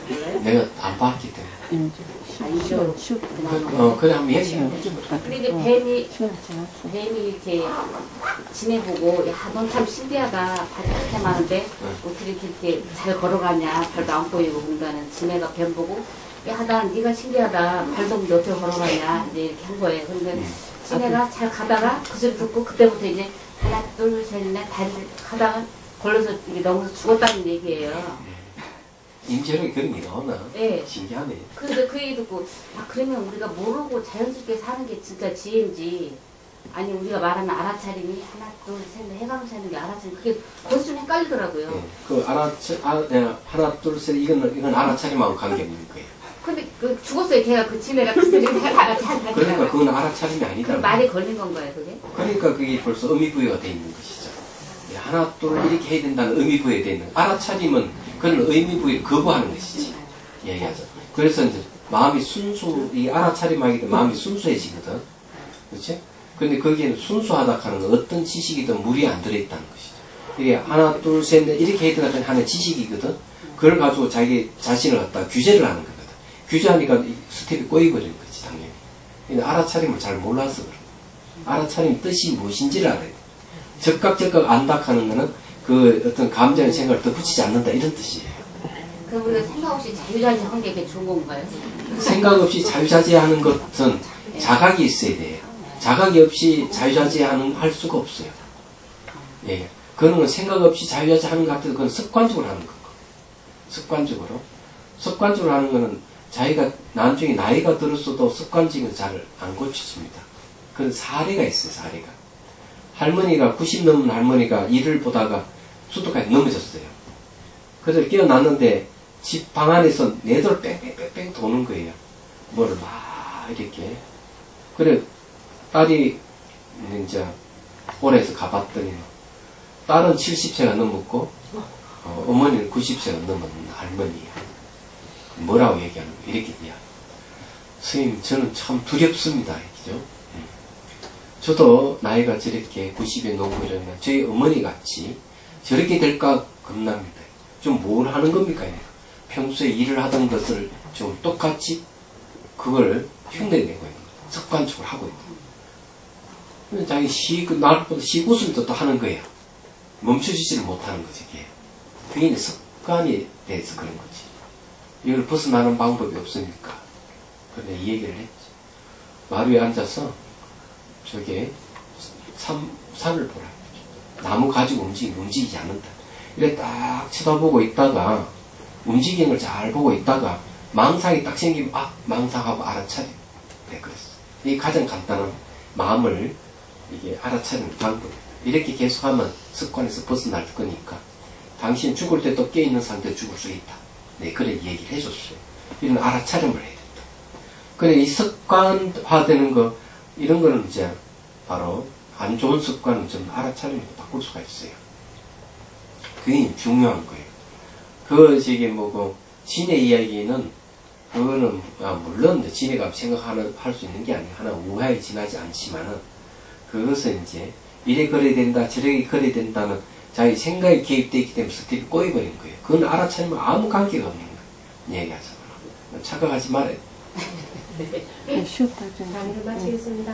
몰라요? 내가 안 봤기 때문에. 임재호로 그래 한번 얘기해. 근데 이제 뱀이 이렇게 지내보고 야 넌 참 신기하다 발이 그렇게 많은데 어떻게 이렇게 잘 걸어가냐 발도 안 보이고 그러니까는 지네가 뱀 보고 야 난 네가 신기하다 발도 없는데 어떻게 걸어가냐 이제 이렇게 한 거예요. 그런데 지네가 잘 가다가 그 소리 듣고 그때부터 이제 하나 둘 셋 넷 다리를 가다가 걸려서 이게 넘어서 죽었다는 얘기예요. 임재력이 그런 게 나오나? 네. 신기하네. 근데 그 얘기 듣고 그러면 우리가 모르고 자연스럽게 사는 게 진짜 지혜인지 아니 우리가 말하는 알아차림이 하나 둘 셋 넷 해가면서 하는 게 알아차림 그게 거기서 좀 헷갈리더라고요. 네. 그 하나 둘 셋 이건 알아차림하고 관계 없는 거예요. 근데 그 죽었어요. 걔가 그 지네가 그 소리를 알아차림. 그러니까 그건 알아차림이 아니다. 그 말이 걸린 건가요, 그게? 그러니까 그게 벌써 의미부여가 돼 있는 것이죠. 하나 둘 이렇게 해야 된다는 의미부여가 돼 있는 거. 알아차림은 그런 의미부여를 거부하는 것이지. 얘기하죠. 그래서 이제 마음이 이 알아차림하게 되면 마음이 순수해지거든. 그렇지? 근데 거기에는 순수하다 하는 건 어떤 지식이든 물이 안 들어있다는 것이죠. 이게 하나, 둘, 셋, 넷 이렇게 해야 된다는 하나의 지식이거든. 그걸 가지고 자기 자신을 갖다 규제를 하는 거거든. 규제하니까 스텝이 꼬이버리는 거지, 당연히. 근데 알아차림을 잘 몰라서 그래. 알아차림 뜻이 무엇인지를 알아야 돼. 적각 안다 하는 거는 그 어떤 감정의 생각을 덧붙이지 않는다 이런 뜻이에요. 그럼 우리가 생각 없이 자유자재하는 게 그게 좋은 건가요? 생각 없이 자유자재하는 것은 자각이 있어야 돼요. 자각이 없이 자유자재하는 할 수가 없어요. 예. 그런 건 생각 없이 자유자재 하는 것 같아도 그건 습관적으로 하는 거고. 습관적으로 하는 거는 자기가 나중에 나이가 들었어도 습관적으로 잘 안 고쳐집니다. 그런 사례가 있어요, 사례가. 할머니가, 90 넘은 할머니가 일을 보다가 수도까지 넘어졌어요. 그래서 깨어났는데 집 방 안에서 내돌 뺑뺑뺑뺑 도는 거예요. 뭐를 막 이렇게. 그래, 딸이 이제 올해서 가봤더니 딸은 70세가 넘었고 어머니는 90세가 넘은 할머니야. 뭐라고 얘기하는 거야? 이렇게 얘기야. 선생님, 저는 참 두렵습니다. 그죠? 저도 나이가 저렇게 90에 넘고 이러면 저희 어머니 같이 저렇게 될까 겁납니다. 좀 뭘 하는 겁니까? 평소에 일을 하던 것을 좀 똑같이 그걸 흉내내고 있는 거예요. 습관적으로 하고 있는 거예요. 자기 나보다 웃으면서 또 하는 거예요. 멈춰지지를 못하는 거지, 이게. 그게 이제 습관이 돼서 그런 거지. 이걸 벗어나는 방법이 없으니까. 그런데 이 얘기를 했지. 마루 위에 앉아서 저게 산을 보라. 나무 가지고 움직이지 않는다. 이래 딱 쳐다보고 있다가 움직이는 걸 잘 보고 있다가 망상이 딱 생기면 망상하고 알아차려. 네, 그랬어. 이게 가장 간단한 마음을 이게 알아차리는 방법. 이렇게 계속하면 습관에서 벗어날 거니까 당신 죽을 때 또 깨있는 상태에 죽을 수 있다. 네, 그래 얘기를 해줬어요. 이런 알아차림을 해야 된다. 그래, 이 습관화되는 거, 이런 거는 이제 바로 안 좋은 습관은 좀 알아차림으로 바꿀 수가 있어요. 그게 중요한 거예요. 저기 진의 이야기는, 그거는, 물론 진의가 생각할 수 있는 게 아니에요. 하나 우하에 지나지 않지만은, 그것은 이제, 이래 그래야 된다, 저래 그래야 된다는 자기 생각이 개입되기 때문에 스텝이 꼬여버린 거예요. 그건 알아차리면 아무 관계가 없는 거예요. 얘기하자면. 착각하지 말아요. 네, 강의를 마치겠습니다.